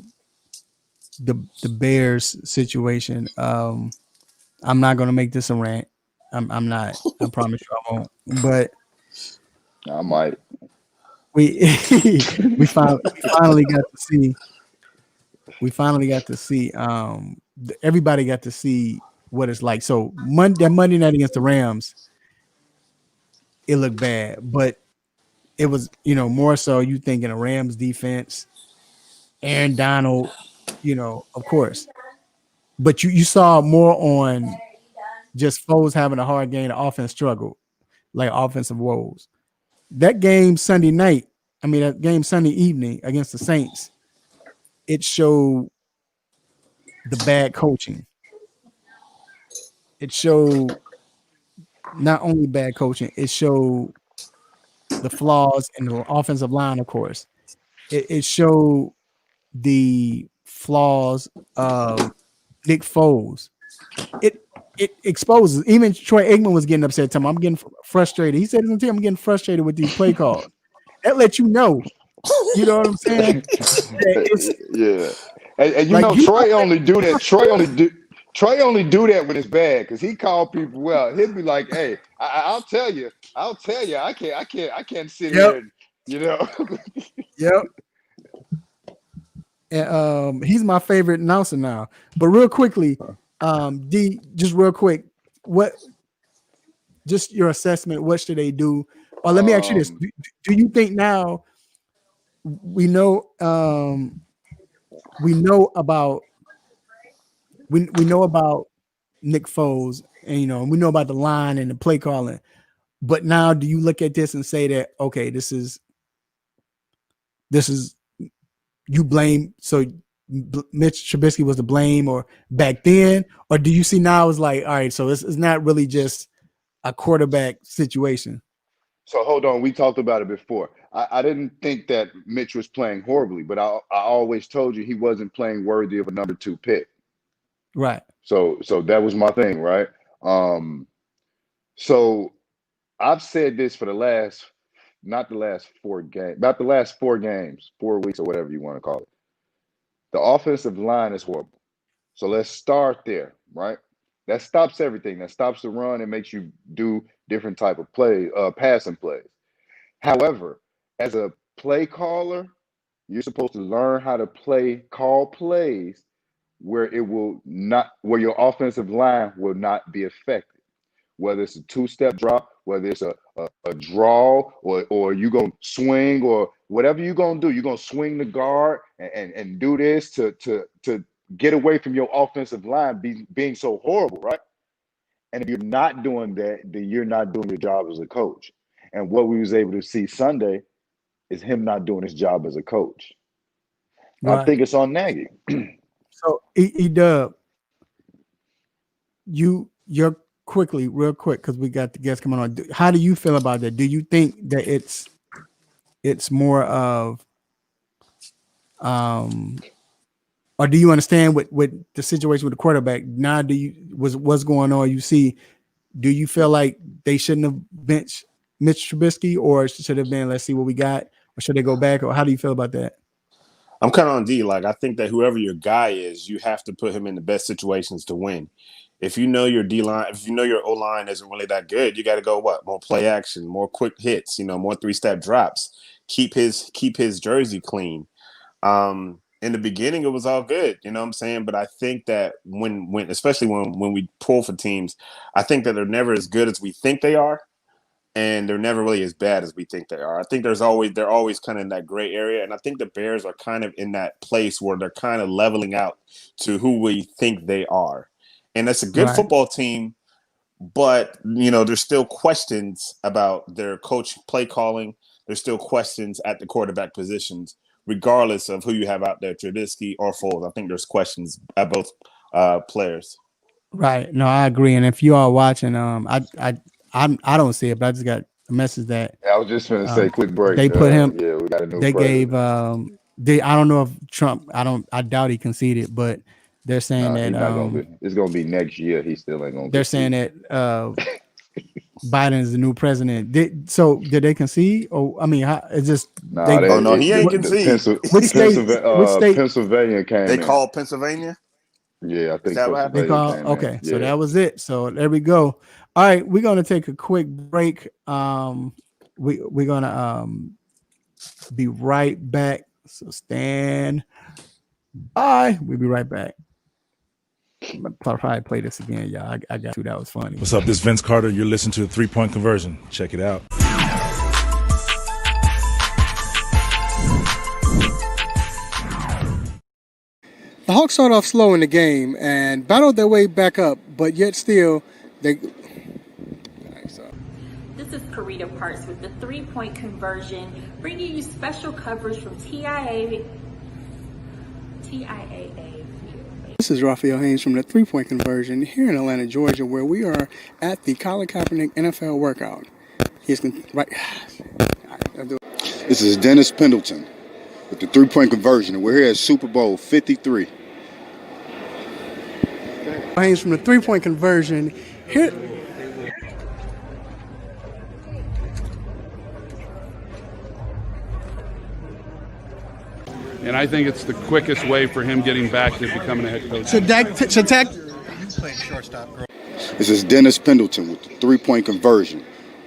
the Bears situation. I'm not gonna make this a rant. I'm not. I promise you I won't. But I might. we finally got to see. We finally got to see. Everybody got to see what it's like. So that Monday night against the Rams, it looked bad, but it was more so you thinking a Rams defense, Aaron Donald, of course. But you saw more on just foes having a hard game, the offense struggle, like offensive woes. That game Sunday evening against the Saints, it showed the bad coaching. It showed not only bad coaching, it showed the flaws in the offensive line, of course. It showed the flaws of Nick Foles. It exposes. Even Troy Aikman was getting upset. I'm getting frustrated. He said it on TV. I'm getting frustrated with these play calls. That lets you know. You know what I'm saying? Yeah. And like, Troy only do that. Troy only do that when it's bad because he called people out. He'll be like, "Hey, I'll tell you. I can't sit here and Yep. And he's my favorite announcer now. But real quickly, D, just real quick, just your assessment, what should they do? Or let me ask you this. Do you think now we know about Nick Foles and we know about the line and the play calling, but now do you look at this and say that, okay, this is you blame, so Mitch Trubisky was to blame or back then, or do you see now it's like, all right, so it's not really just a quarterback situation? So hold on, we talked about it before. I didn't think that Mitch was playing horribly, but I always told you he wasn't playing worthy of a number 2 pick. Right. So that was my thing, right? So I've said this for about the last 4 games, 4 weeks or whatever you want to call it. The offensive line is horrible. So let's start there, right? That stops everything. That stops the run and makes you do different type of passing plays. However, as a play caller, you're supposed to learn how to call plays where your offensive line will not be affected. Whether it's a 2-step drop, whether it's a draw, or you're going to swing, or whatever you're going to do, you're going to swing the guard and do this to get away from your offensive line being so horrible, right? And if you're not doing that, then you're not doing your job as a coach. And what we was able to see Sunday is him not doing his job as a coach. Right. I think it's on Nagy. So, E-Dub, you're quickly, real quick, because we got the guests coming on. How do you feel about that? Do you think that it's more of, or do you understand what the situation with the quarterback now? What's going on? Do you feel like they shouldn't have benched Mitch Trubisky, or should have been, let's see what we got, or should they go back, or how do you feel about that? I'm kind of on D. Like, I think that whoever your guy is, you have to put him in the best situations to win. If you know your D line, if you know your O line isn't really that good, you got to go more play action, more quick hits, more 3-step drops. Keep his jersey clean. In the beginning, it was all good, you know what I'm saying? But I think that when especially when we pull for teams, I think that they're never as good as we think they are, and they're never really as bad as we think they are. I think they're always kind of in that gray area, and I think the Bears are kind of in that place where they're kind of leveling out to who we think they are. And that's a good football team, but there's still questions about their coach play calling. There's still questions at the quarterback positions, regardless of who you have out there, Trubisky or Foles. I think there's questions at both players. Right. No, I agree. And if you are watching, I don't see it, but I just got a message that I was just going to say, quick break. They put him. Yeah, we got a new. They president. gave. I don't know if Trump. I doubt he conceded, but they're saying that it's going to be next year. He still ain't going. They're saying that Biden is the new president. Did they concede? Or I mean, it's just Nah, Oh no, he ain't the concede. which state? Which state Pennsylvania They came in. called Pennsylvania. Yeah, I Is think that what happened? they Pennsylvania call? came in. Okay, so Yeah. that was it. So there we go. All right, we're gonna take a quick break. We're gonna be right back. So stand by. We'll be right back. I'm gonna probably play this again, y'all. I got you. That was funny. What's up? This is Vince Carter. You're listening to the 3-Point Conversion. Check it out. The Hawks started off slow in the game and battled their way back up, but yet still they. This is Karita Parks with the 3-Point Conversion, bringing you special coverage from TIAA. This is Raphael Haynes from the 3-Point Conversion here in Atlanta, Georgia, where we are at the Colin Kaepernick NFL workout. He's right. This is Dennis Pendleton with the 3-Point Conversion, and we're here at Super Bowl 53. Haynes from the 3-Point Conversion here. And I think it's the quickest way for him getting back to becoming a head coach. This is Dennis Pendleton with the 3-Point Conversion.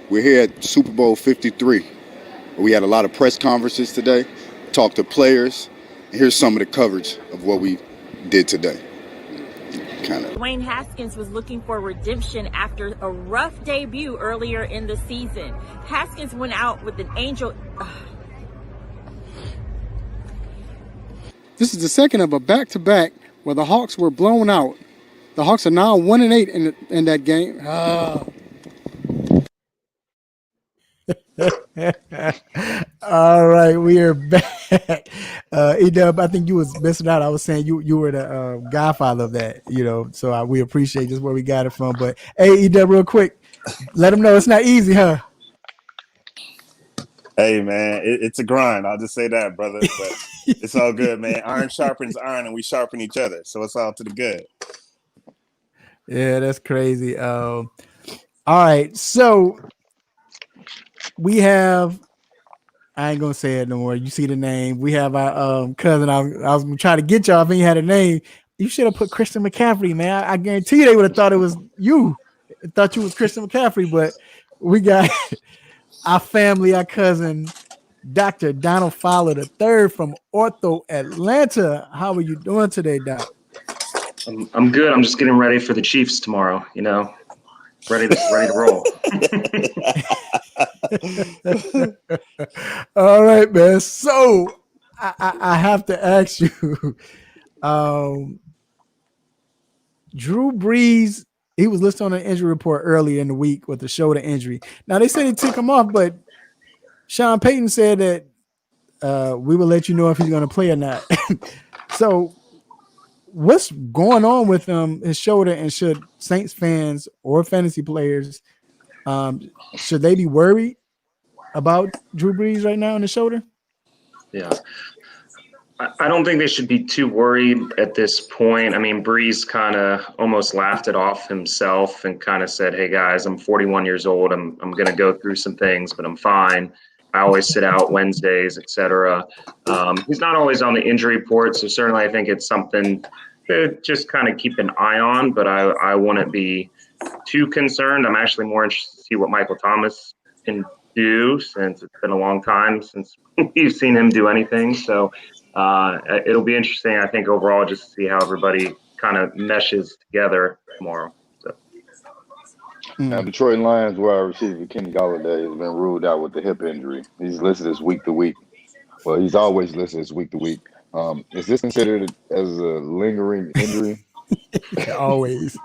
We're here at Super Bowl 53. We had a lot of press conferences today, talked to players, and here's some of the coverage of what we did today. Dwayne Haskins was looking for redemption after a rough debut earlier in the season. Haskins went out with an angel. This is the second of a back-to-back where the Hawks were blown out. The Hawks are now 1-8 in that game. All right, we are back. E-Dub, I think you was missing out. I was saying you were the godfather of that, so we appreciate just where we got it from. But hey, E-Dub, real quick, let them know it's not easy, huh? Hey man, it's a grind. I'll just say that, brother. But it's all good, man. Iron sharpens iron, and we sharpen each other, so it's all to the good. Yeah, that's crazy. All right, so we have. I ain't gonna say it no more. You see the name. We have our cousin. I was gonna try to get y'all if he had a name. You should have put Christian McCaffrey, man. I guarantee you they would have thought it was you. Thought you was Christian McCaffrey, but we got our family, our cousin, Dr. Donald Fowler III from Ortho Atlanta. How are you doing today, Doc? I'm good. I'm just getting ready for the Chiefs tomorrow. Ready to roll. All right, man. So I have to ask you, Drew Brees, he was listed on an injury report earlier in the week with the shoulder injury. Now they said he took him off, but Sean Payton said that we will let you know if he's going to play or not. So what's going on with his shoulder, and should Saints fans or fantasy players, should they be worried about Drew Brees right now on the shoulder? Yeah. I don't think they should be too worried at this point. I mean, Brees kind of almost laughed it off himself and kind of said, hey, guys, I'm 41 years old. I'm going to go through some things, but I'm fine. I always sit out Wednesdays, et cetera. He's not always on the injury report, so certainly I think it's something to just kind of keep an eye on, but I wouldn't be too concerned. I'm actually more interested to see what Michael Thomas can do, since it's been a long time since we've seen him do anything. So it'll be interesting, I think, overall, just to see how everybody kind of meshes together tomorrow. So. Now, Detroit Lions wide receiver Kenny Golladay has been ruled out with the hip injury. He's listed as week to week. Well, he's always listed as week to week. Is this considered as a lingering injury? Always.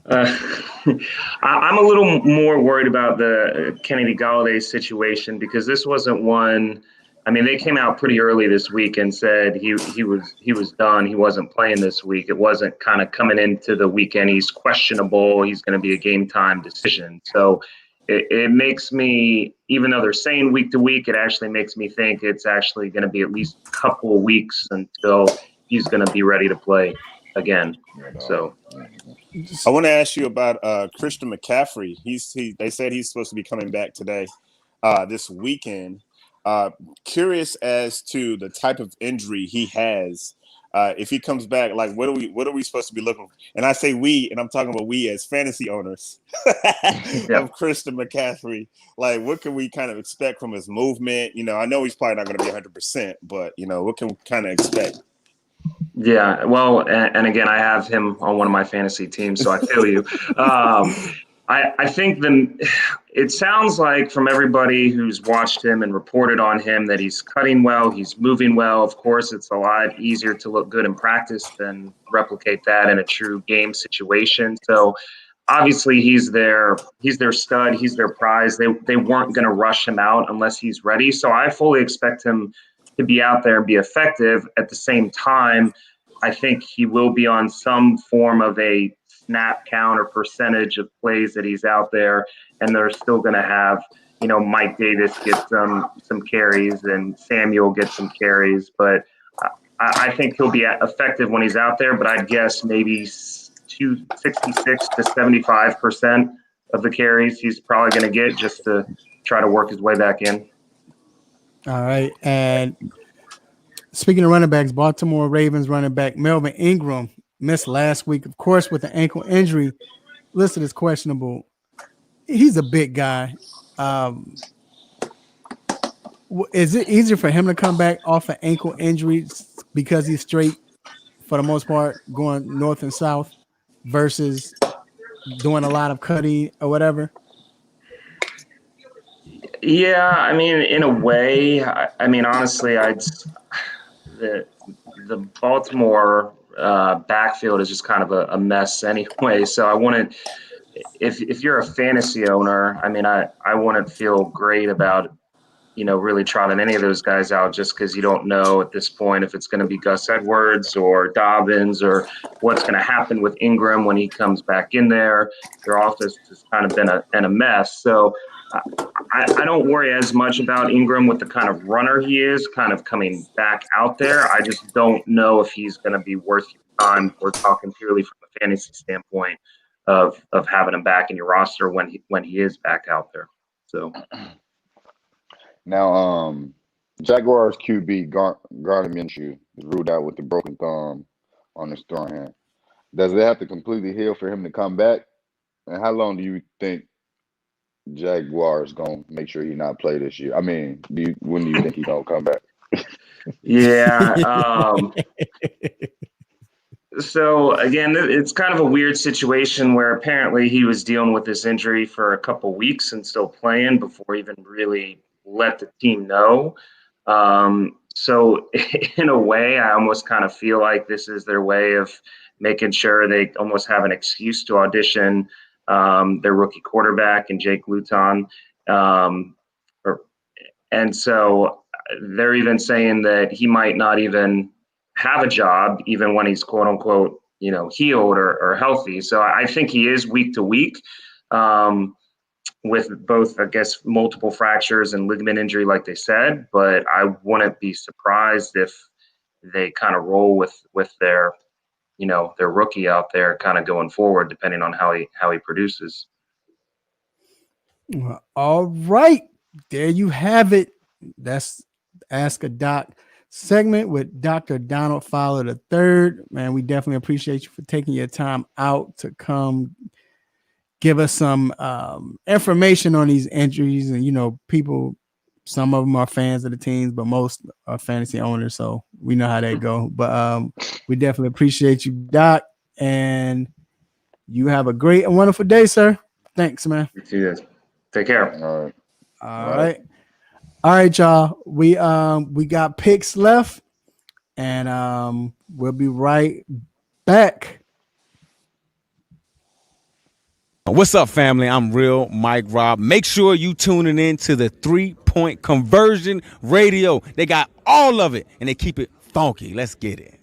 I'm a little more worried about the Kennedy Golladay situation, because this wasn't one. I mean, they came out pretty early this week and said he was done. He wasn't playing this week. It wasn't kind of coming into the weekend. He's questionable. He's going to be a game time decision. So it makes me, even though they're saying week to week, it actually makes me think it's actually going to be at least a couple of weeks until he's going to be ready to play. again. So I want to ask you about Christian McCaffrey. They said he's supposed to be coming back today, this weekend. Curious as to the type of injury he has. If he comes back, like what are we supposed to be looking for? And I say we, and I'm talking about we as fantasy owners of Christian McCaffrey. Like, what can we kind of expect from his movement? I know he's probably not going to be 100%, but what can we kind of expect? Yeah, well, and again, I have him on one of my fantasy teams, so I feel you. I think it sounds like from everybody who's watched him and reported on him that he's cutting well, he's moving well. Of course, it's a lot easier to look good in practice than replicate that in a true game situation. So obviously he's their stud, he's their prize. They weren't going to rush him out unless he's ready. So I fully expect him to be out there and be effective. At the same time, I think he will be on some form of a snap count or percentage of plays that he's out there, and they're still going to have, Mike Davis get some carries and Samuel get some carries, but I think he'll be effective when he's out there. But I'd guess maybe 66 to 75% of the carries he's probably going to get just to try to work his way back in. All right, and speaking of running backs, Baltimore Ravens running back Melvin Ingram missed last week, of course, with an ankle injury, listed as questionable. He's a big guy. Is it easier for him to come back off an ankle injury because he's straight, for the most part, going north and south versus doing a lot of cutting or whatever? Yeah, I mean, in a way, honestly, the Baltimore backfield is just kind of a mess anyway. So I wouldn't, if you're a fantasy owner, I wouldn't feel great about, really trotting any of those guys out just because you don't know at this point if it's going to be Gus Edwards or Dobbins or what's going to happen with Ingram when he comes back in there. Their offense has kind of been a mess. So I don't worry as much about Ingram with the kind of runner he is kind of coming back out there. I just don't know if he's going to be worth your time. We're talking purely from a fantasy standpoint of having him back in your roster when he is back out there. So now, Jaguars QB Gardner Minshew is ruled out with the broken thumb on his throwing hand. Does it have to completely heal for him to come back? And how long do you think Jaguars gonna make sure he not play this year? When do you think he gonna come back? Yeah. So again, it's kind of a weird situation where apparently he was dealing with this injury for a couple weeks and still playing before even really let the team know. So in a way, I almost kind of feel like this is their way of making sure they almost have an excuse to audition their rookie quarterback and Jake Luton. And so they're even saying that he might not even have a job, even when he's quote unquote, healed or healthy. So I think he is week to week with both, I guess, multiple fractures and ligament injury, like they said, but I wouldn't be surprised if they kind of roll with their rookie out there kind of going forward, depending on how he produces. Well, all right. There you have it. That's Ask a Doc segment with Dr. Donald Fowler III. Man, we definitely appreciate you for taking your time out to come give us some information on these injuries. And, people, some of them are fans of the teams, but most are fantasy owners. So we know how that go. But we definitely appreciate you, Doc. And you have a great and wonderful day, sir. Thanks, man. You too. Take care. All right. All right, y'all. We got picks left, and we'll be right back. What's up, family? I'm Real Mike Rob. Make sure you tuning in to the 3-Point Conversion Radio. They got all of it, and they keep it funky. Let's get it.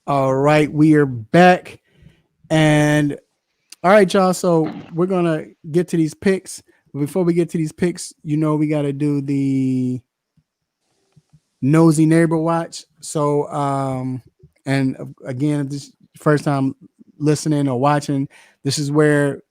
All right, we are back. And all right, y'all. So we're going to get to these picks. Before we get to these picks, we got to do the nosy neighbor watch. So, and again, if this is first time listening or watching, this is where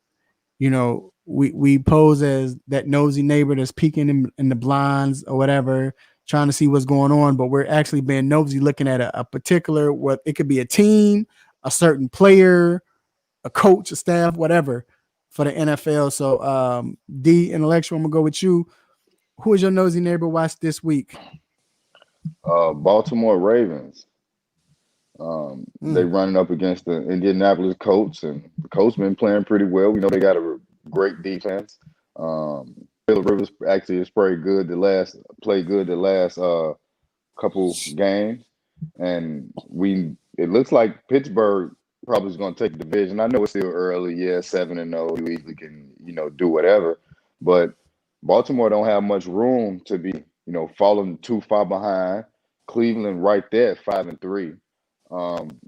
we pose as that nosy neighbor that's peeking in the blinds or whatever, trying to see what's going on, but we're actually being nosy, looking at a particular, what it could be, a team, a certain player, a coach, a staff, whatever, for the NFL. So, D Intellectual, I'm gonna go with you. Who is your nosy neighbor watch this week? Baltimore Ravens. They running up against the Indianapolis Colts, and the Colts been playing pretty well. We know they got a great defense. Phillip Rivers actually has played good the last couple games, and it looks like Pittsburgh probably is going to take the division. I know it's still early, 7-0, you easily can do whatever, but Baltimore don't have much room to be falling too far behind. Cleveland right there at 5-3.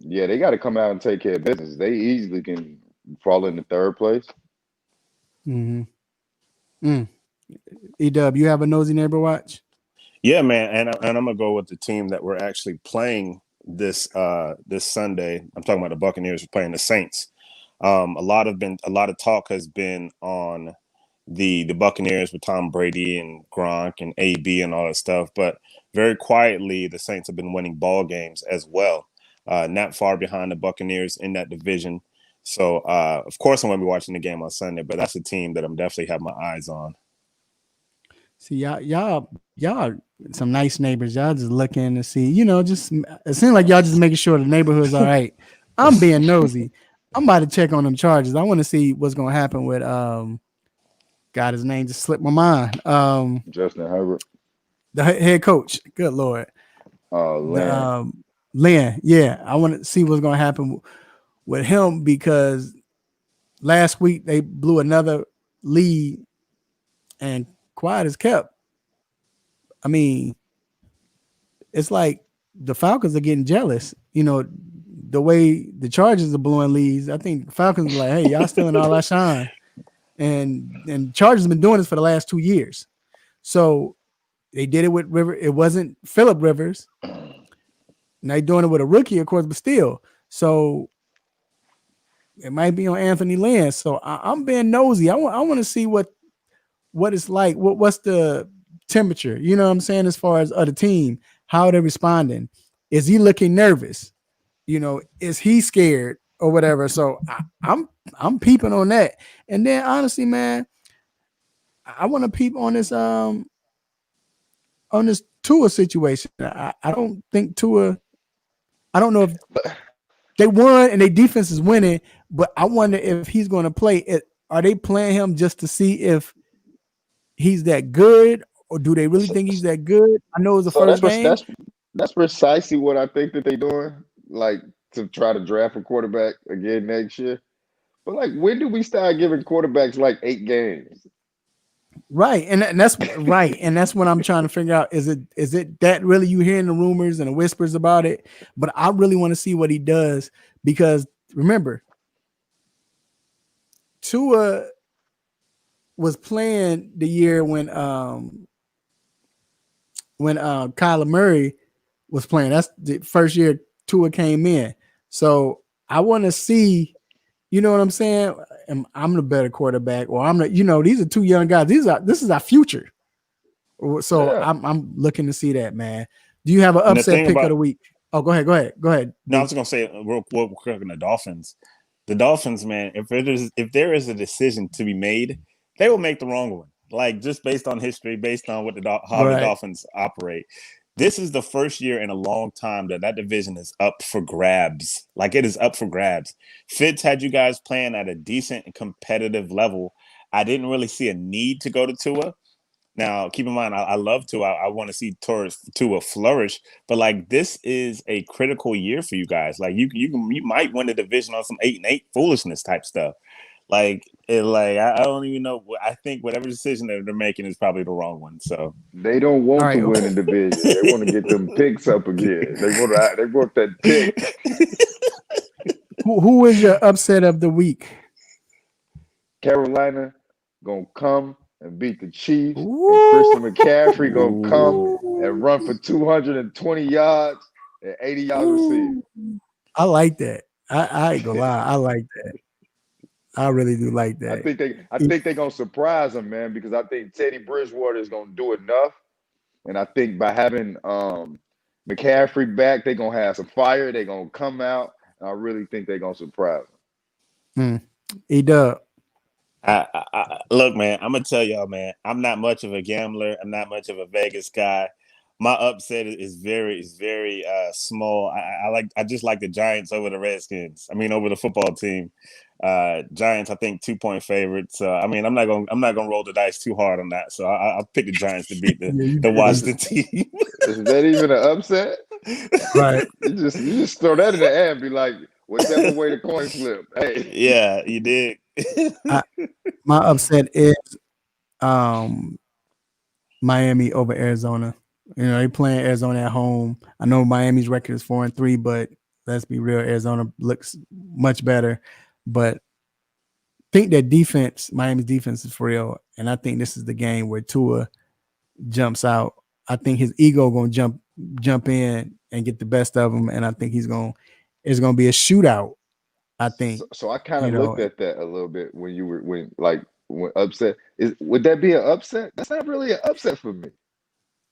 They got to come out and take care of business. They easily can fall into third place. E-Dub, you have a nosy neighbor watch? Yeah, man, and I'm gonna go with the team that we're actually playing this Sunday. I'm talking about the Buccaneers. We're playing the Saints. A lot of talk has been on the Buccaneers with Tom Brady and Gronk and AB and all that stuff, but very quietly the Saints have been winning ball games as well. Not far behind the Buccaneers in that division. So of course I'm gonna be watching the game on Sunday, but that's a team that I'm definitely have my eyes on. See, y'all some nice neighbors. Y'all just looking to see, just it seems like y'all just making sure the neighborhood's all right. I'm being nosy. I'm about to check on them charges. I want to see what's gonna happen with God, his name just slipped my mind. Justin Herbert, the head coach. Good Lord. Lynn. Yeah. I want to see what's gonna happen with him, because last week they blew another lead and quiet as kept. I mean, it's like the Falcons are getting jealous. The way the Chargers are blowing leads. I think the Falcons are like, hey, y'all still in all our shine. And Chargers have been doing this for the last 2 years. So they did it with River. It wasn't Phillip Rivers. Now they're doing it with a rookie, of course, but still. So it might be on Anthony Lynn. So I'm being nosy. I want to see what it's like. What's the temperature? You know what I'm saying? As far as other team, how they're responding. Is he looking nervous? Is he scared or whatever? So I'm peeping on that. And then honestly, man, I want to peep on this Tua situation. I don't think Tua. I don't know if they won and their defense is winning, but I wonder if he's going to play. Are they playing him just to see if he's that good, or do they really think he's that good? I know it was the first game. That's precisely what I think that they're doing, like to try to draft a quarterback again next year. But like, when do we start giving quarterbacks like 8 games? Right, and that's right, and that's what I'm trying to figure out. Is it that really you hearing the rumors and the whispers about it? But I really want to see what he does, because remember, Tua was playing the year when Kyler Murray was playing. That's the first year Tua came in. So I want to see, you know what I'm saying? I'm the better quarterback, or these are 2 young guys. This is our future. So yeah. I'm looking to see that, man. Do you have an upset pick of the week? Oh, go ahead. No, I was gonna say real quick on the Dolphins. The Dolphins, man, if there is a decision to be made, they will make the wrong one. Like, just based on history, based on the Dolphins operate. This is the first year in a long time that division is up for grabs. Like, it is up for grabs. Fitz had you guys playing at a decent and competitive level. I didn't really see a need to go to Tua. Now, keep in mind, I love Tua. I want to see Tua flourish. But, like, this is a critical year for you guys. Like, you might win the division on some 8-8 foolishness type stuff. I don't even know. I think whatever decision that they're making is probably the wrong one. So they don't want to win the division. They want to get them picks up again. They want that pick. Who is your upset of the week? Carolina gonna come and beat the Chiefs, and Christian Ooh. McCaffrey gonna come and run for 220 yards and 80 yards receiving. I like that. I ain't gonna lie. I like that. I really do like I that. think they're gonna surprise them, man, because I think Teddy Bridgewater is gonna do enough. And I think by having McCaffrey back, they're gonna have some fire. They're gonna come out. And I really think they're gonna surprise them. E-Dub. Look, man, I'm gonna tell y'all, man, I'm not much of a gambler. I'm not much of a Vegas guy. My upset is very small. I just like the Giants over the Redskins. I mean, over the football team. Giants, I think 2-point favorites. I mean, I'm not gonna roll the dice too hard on that. So I'll pick the Giants to beat the Washington team. Is that even an upset? Right. You just throw that in the air and be like, whichever way the coin flip. Hey. Yeah, you did. My upset is Miami over Arizona. You know, they playing Arizona at home. I know Miami's record is 4-3, but let's be real, Arizona looks much better. But I think that defense, Miami's defense is for real. And I think this is the game where Tua jumps out. I think his ego gonna jump in and get the best of him. And I think it's gonna be a shootout. I think. So I kind of looked at that a little bit when upset. Would that be an upset? That's not really an upset for me.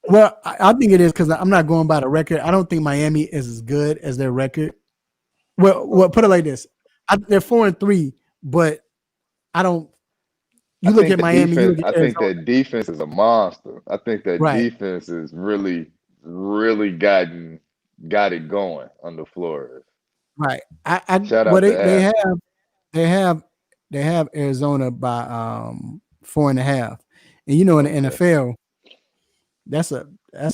Well, I think it is because I'm not going by the record. I don't think Miami is as good as their record. Well, put it like this: they're 4-3, but I don't. You look at Miami. I think that defense is a monster. I think that defense is really, really got it going on the floor. Right. Shout out to they have Arizona by 4.5, and you know in the NFL. That's a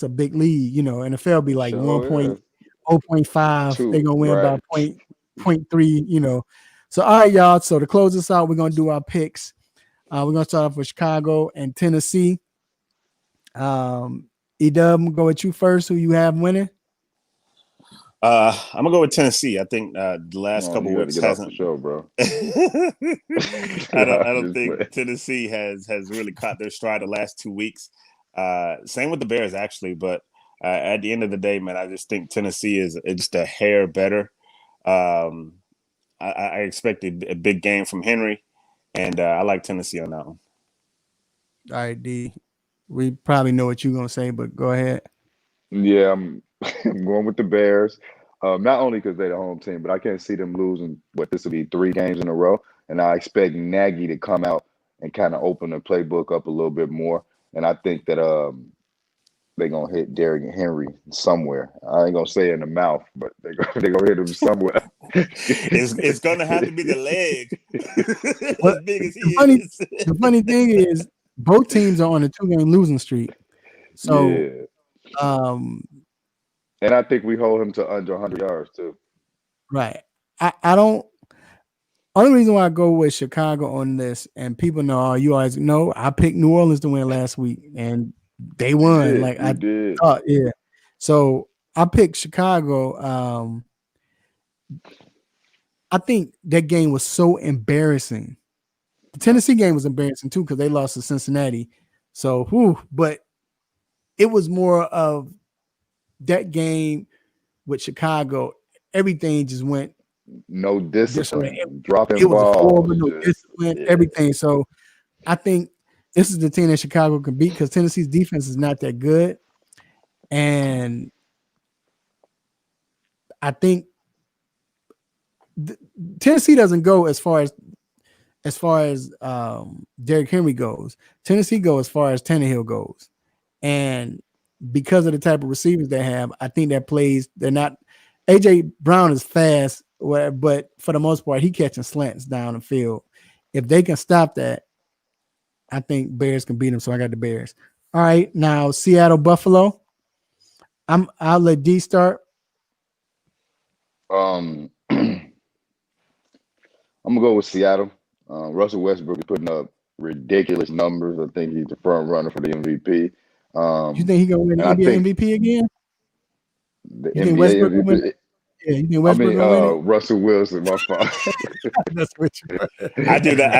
big lead. You know, NFL be like 1.0.5. They're gonna win by 0.3, you know. So all right, y'all. So to close this out, we're gonna do our picks. We're gonna start off with Chicago and Tennessee. E-Dub, I'm gonna go with you first. Who you have winning? I'm gonna go with Tennessee. I think the last couple weeks hasn't. Off the show, bro. I don't think Tennessee has really caught their stride the last 2 weeks. Same with the Bears, actually. But at the end of the day, man, I just think Tennessee is just a hair better. I expected a big game from Henry, and I like Tennessee on that one. All right, D. We probably know what you're gonna say, but go ahead. Yeah, I'm going with the Bears. Not only because they're the home team, but I can't see them losing. This will be 3 games in a row, and I expect Nagy to come out and kind of open the playbook up a little bit more. And I think that they're gonna hit Derrick Henry somewhere. I ain't gonna say in the mouth, but they're gonna hit him somewhere. It's gonna have to be the leg. As big as the funny thing is, both teams are on a 2-game losing streak. So, yeah. And I think we hold him to under 100 yards too. Right. I don't. Only reason why I go with Chicago on this, and people know, you always know, I picked New Orleans to win last week, and they won. You did. Thought, yeah. So I picked Chicago. I think that game was so embarrassing. The Tennessee game was embarrassing too because they lost to Cincinnati. So, but it was more of that game with Chicago. Everything just went. No discipline, dropping balls. It was horrible, no discipline, everything. So I think this is the team that Chicago can beat because Tennessee's defense is not that good. And I think Tennessee doesn't go as far as Derrick Henry goes. Tennessee go as far as Tannehill goes. And because of the type of receivers they have, I think that they're not. AJ Brown is fast, but for the most part, he catching slants down the field. If they can stop that, I think Bears can beat them. So I got the Bears. All right, now Seattle Buffalo. I'll let D start. I'm gonna go with Seattle. Russell Westbrook is putting up ridiculous numbers. I think he's the front runner for the MVP. You think he gonna win the NBA MVP again? The NBA MVP? Yeah, you think Westbrook gonna win it? Russell Wilson, my fault. That's what you. I do that.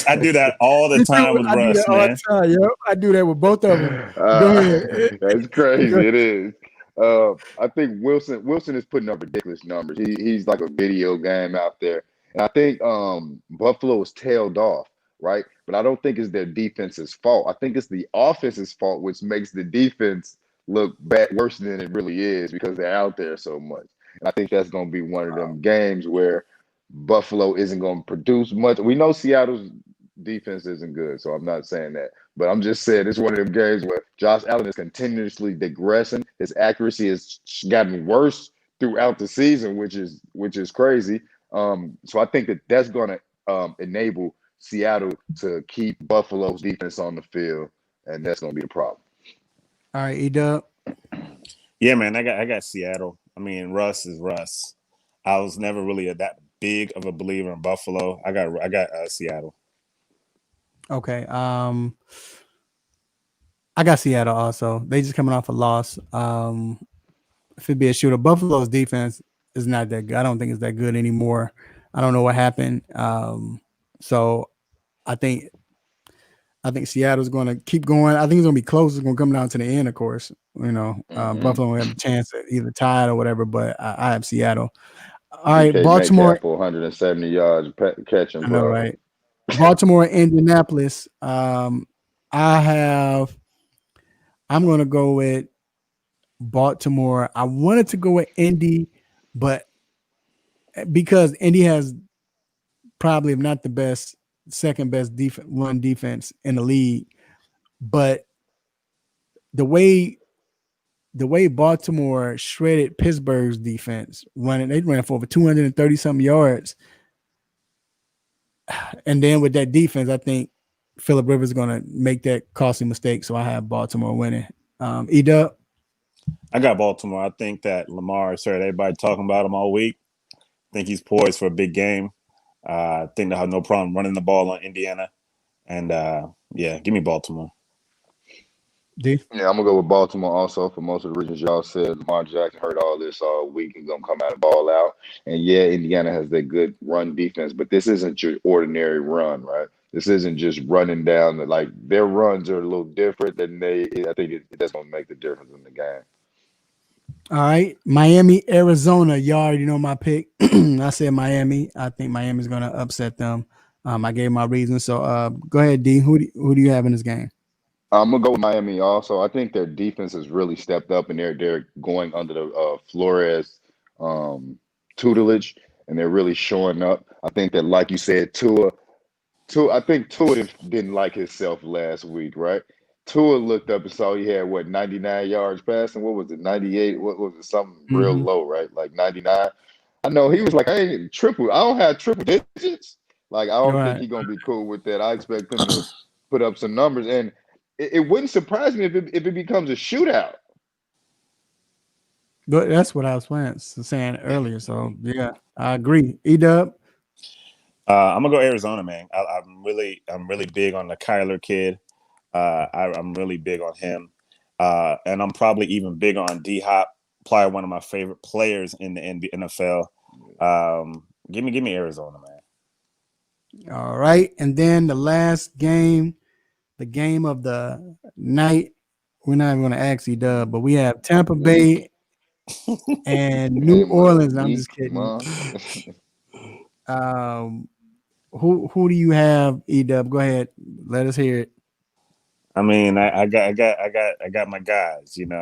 I do that all the Me time too. with I do Russ, that all the man. time. Yep, I do that with both of them. Go ahead. That's crazy. It is. I think Wilson is putting up ridiculous numbers. He's like a video game out there, and I think Buffalo is tailed off, right? But I don't think it's their defense's fault. I think it's the offense's fault, which makes the defense look worse than it really is because they're out there so much. And I think that's going to be one of them games where Buffalo isn't going to produce much. We know Seattle's defense isn't good, so I'm not saying that. But I'm just saying it's one of them games where Josh Allen is continuously digressing. His accuracy has gotten worse throughout the season, which is crazy. So I think that's going to enable Seattle to keep Buffalo's defense on the field, and that's going to be the problem. All right, E-Dub. Yeah, man, I got Seattle. I mean, Russ is Russ. I was never really that big of a believer in Buffalo. I got Seattle. Okay. I got Seattle also. They just coming off a loss. If it'd be a shooter, Buffalo's defense is not that good. I don't think it's that good anymore. I don't know what happened. So I think Seattle's going to keep going. I think it's going to be close. It's going to come down to the end, of course. You know, Buffalo will have a chance at either tied or whatever, but I have Seattle. All right, DK Baltimore. Metcalf for 170 yards catching, I know, bro. right? Baltimore, Indianapolis. I'm going to go with Baltimore. I wanted to go with Indy, but because Indy has probably, if not the best, second best run defense in the league, but the way Baltimore shredded Pittsburgh's defense, they ran for over 230 something yards, and then with that defense, I think Phillip Rivers is going to make that costly mistake. So I have Baltimore winning. E-Dub? I got Baltimore. I think that Lamar has heard everybody talking about him all week. I think he's poised for a big game. I think they'll have no problem running the ball on Indiana. And, yeah, give me Baltimore. D? Yeah, I'm going to go with Baltimore also for most of the reasons y'all said. Lamar Jackson heard all this all week. He's going to come out and ball out. And, yeah, Indiana has that good run defense, but this isn't your ordinary run, right? This isn't just running down. Their runs are a little different than I think that's going to make the difference in the game. All right, Miami, Arizona. You already know my pick. I said Miami. I think Miami's going to upset them. I gave my reasons. So go ahead, D. Who do you have in this game? I'm gonna go with Miami also. I think their defense has really stepped up, and they're going under the Flores tutelage, and they're really showing up. I think that, like you said, Tua. I think Tua didn't like himself last week, right? Tua looked up and saw he had 99 yards passing. What was it, 98? What was it? Something real low, right? Like 99. I know he was like, I ain't triple. I don't have triple digits. Like, I don't think he's gonna be cool with that. I expect him to put up some numbers, and it wouldn't surprise me if it becomes a shootout. But that's what I was saying earlier. So yeah, I agree. E-Dub? I'm gonna go Arizona, man. I'm really big on the Kyler kid. I'm really big on him, and I'm probably even big on D-Hop, probably one of my favorite players in the NFL. Give me Arizona, man. All right, and then the last game, the game of the night. We're not even going to ask E-Dub, but we have Tampa Bay and New Orleans. I'm just kidding. Who do you have, E-Dub? Go ahead, let us hear it. I mean, I got my guys. You know,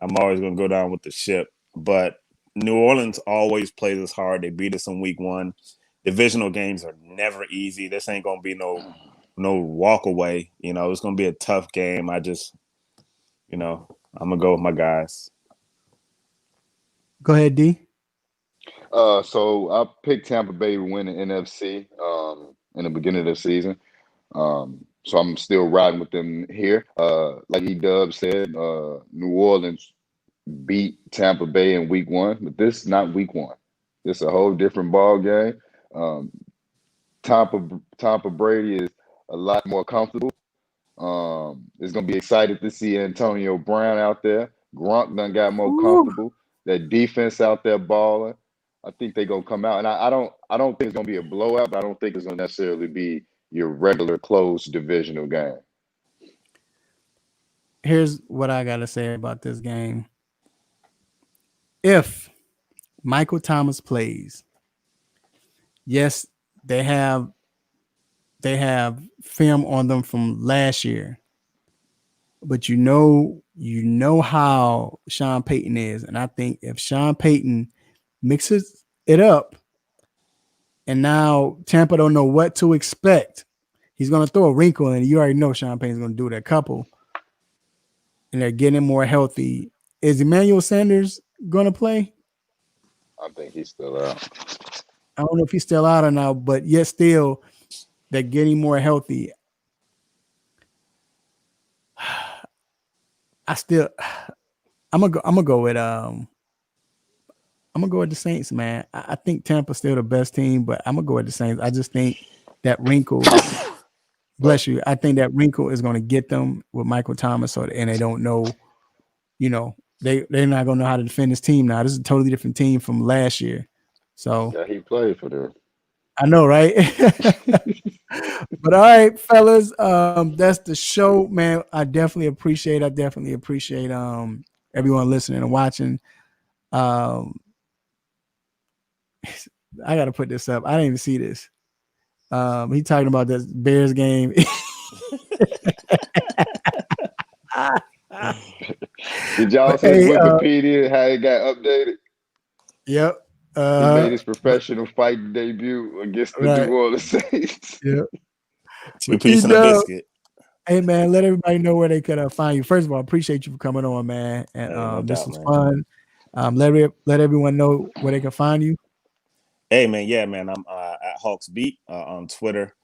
I'm always gonna go down with the ship, but New Orleans always plays us hard. They beat us in week 1. Divisional games are never easy. This ain't gonna be no walk away. You know, it's gonna be a tough game. I'm gonna go with my guys. Go ahead, D. So I picked Tampa Bay to win the NFC in the beginning of the season. So I'm still riding with them here. Like E-Dub said, New Orleans beat Tampa Bay in week 1, but this is not week 1. This is a whole different ball game. Tampa Brady is a lot more comfortable. It's gonna be excited to see Antonio Brown out there. Gronk done got more comfortable. that defense out there balling. I think they're gonna come out, and I don't think it's gonna be a blowout, but I don't think it's gonna necessarily be your regular close divisional game. Here's what I gotta say about this game. If Michael Thomas plays, yes, they have film on them from last year, but you know how Sean Payton is, and I think if Sean Payton mixes it up, and now Tampa don't know what to expect, he's gonna throw a wrinkle in. You already know Sean Payton's gonna do that couple, and they're getting more healthy. Is Emmanuel Sanders gonna play? I think he's still out. I don't know if he's still out or not, but yet still they're getting more healthy. I'm gonna go with the Saints, man. I think Tampa's still the best team, but I'm gonna go with the Saints. I just think that wrinkle, bless you. I think that wrinkle is gonna get them with Michael Thomas, and they don't know, they're not gonna know how to defend this team now. This is a totally different team from last year. So Yeah, he played for them. I know, right? But all right, fellas, that's the show, man. I definitely appreciate everyone listening and watching. I gotta put this up. I didn't even see this. He talking about this Bears game. Did y'all see his Wikipedia how it got updated? Yep. He made his professional fighting debut against the New Orleans Saints. Yep. 2 pieces of biscuit. Hey man, let everybody know where they could find you. First of all, appreciate you for coming on, man. And this was fun. Let everyone know where they can find you. Hey man, yeah man, I'm at Hawks Beat on Twitter.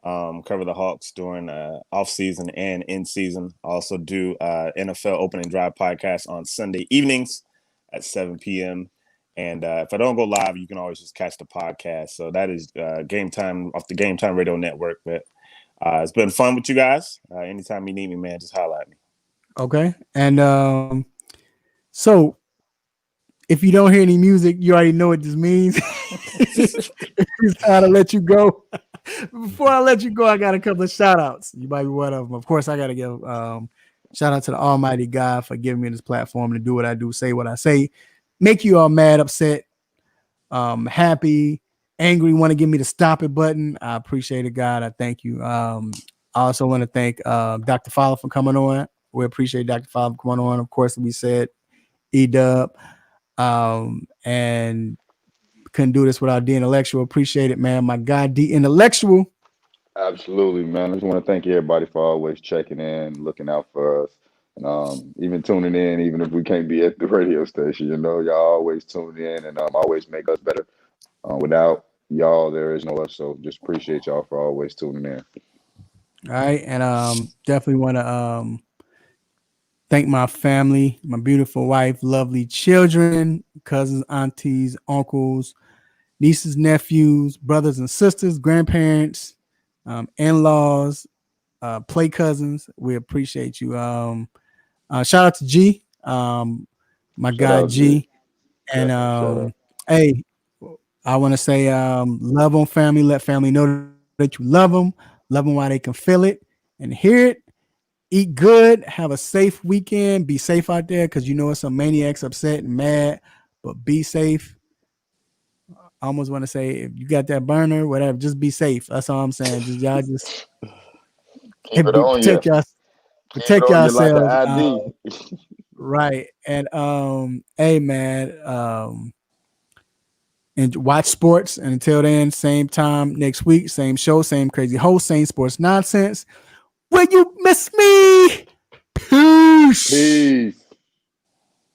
Cover the Hawks during off season and in season. I also do NFL Opening Drive podcast on Sunday evenings at 7 p.m. And if I don't go live, you can always just catch the podcast. So that is Game Time off the Game Time Radio Network. But it's been fun with you guys. Anytime you need me, man, just holler at me. Okay. And so if you don't hear any music, you already know what this means. It's time to let you go. Before I let you go, I got a couple of shout outs. You might be one of them. Of course, I got to give shout out to the Almighty God for giving me this platform to do what I do, say what I say, make you all mad, upset, happy, angry, want to give me the stop it button. I appreciate it, God. I thank you. I also want to thank Dr. Fowler for coming on. We appreciate Dr. Fowler for coming on. Of course, we said E-Dub. And couldn't do this without D Intellectual. Appreciate it, man. My guy, D Intellectual. Absolutely, man. I just want to thank everybody for always checking in, looking out for us, and even tuning in, even if we can't be at the radio station. Y'all always tune in and always make us better. Without y'all, there is no us. So just appreciate y'all for always tuning in. All right, and definitely want to thank my family, my beautiful wife, lovely children, cousins, aunties, uncles, nieces, nephews, brothers and sisters, grandparents, in-laws, play cousins. We appreciate you. Shout out to G, my guy G. And hey, I want to say love on family. Let family know that you love them while they can feel it and hear it. Eat good, have a safe weekend, be safe out there because it's some maniacs upset and mad, but be safe. I almost want to say if you got that burner, whatever, just be safe. That's all I'm saying. Y'all just protect yourselves. Like an ID. Right. And hey man, and watch sports. And until then, same time next week, same show, same crazy host, same sports nonsense. Will you miss me? Peace.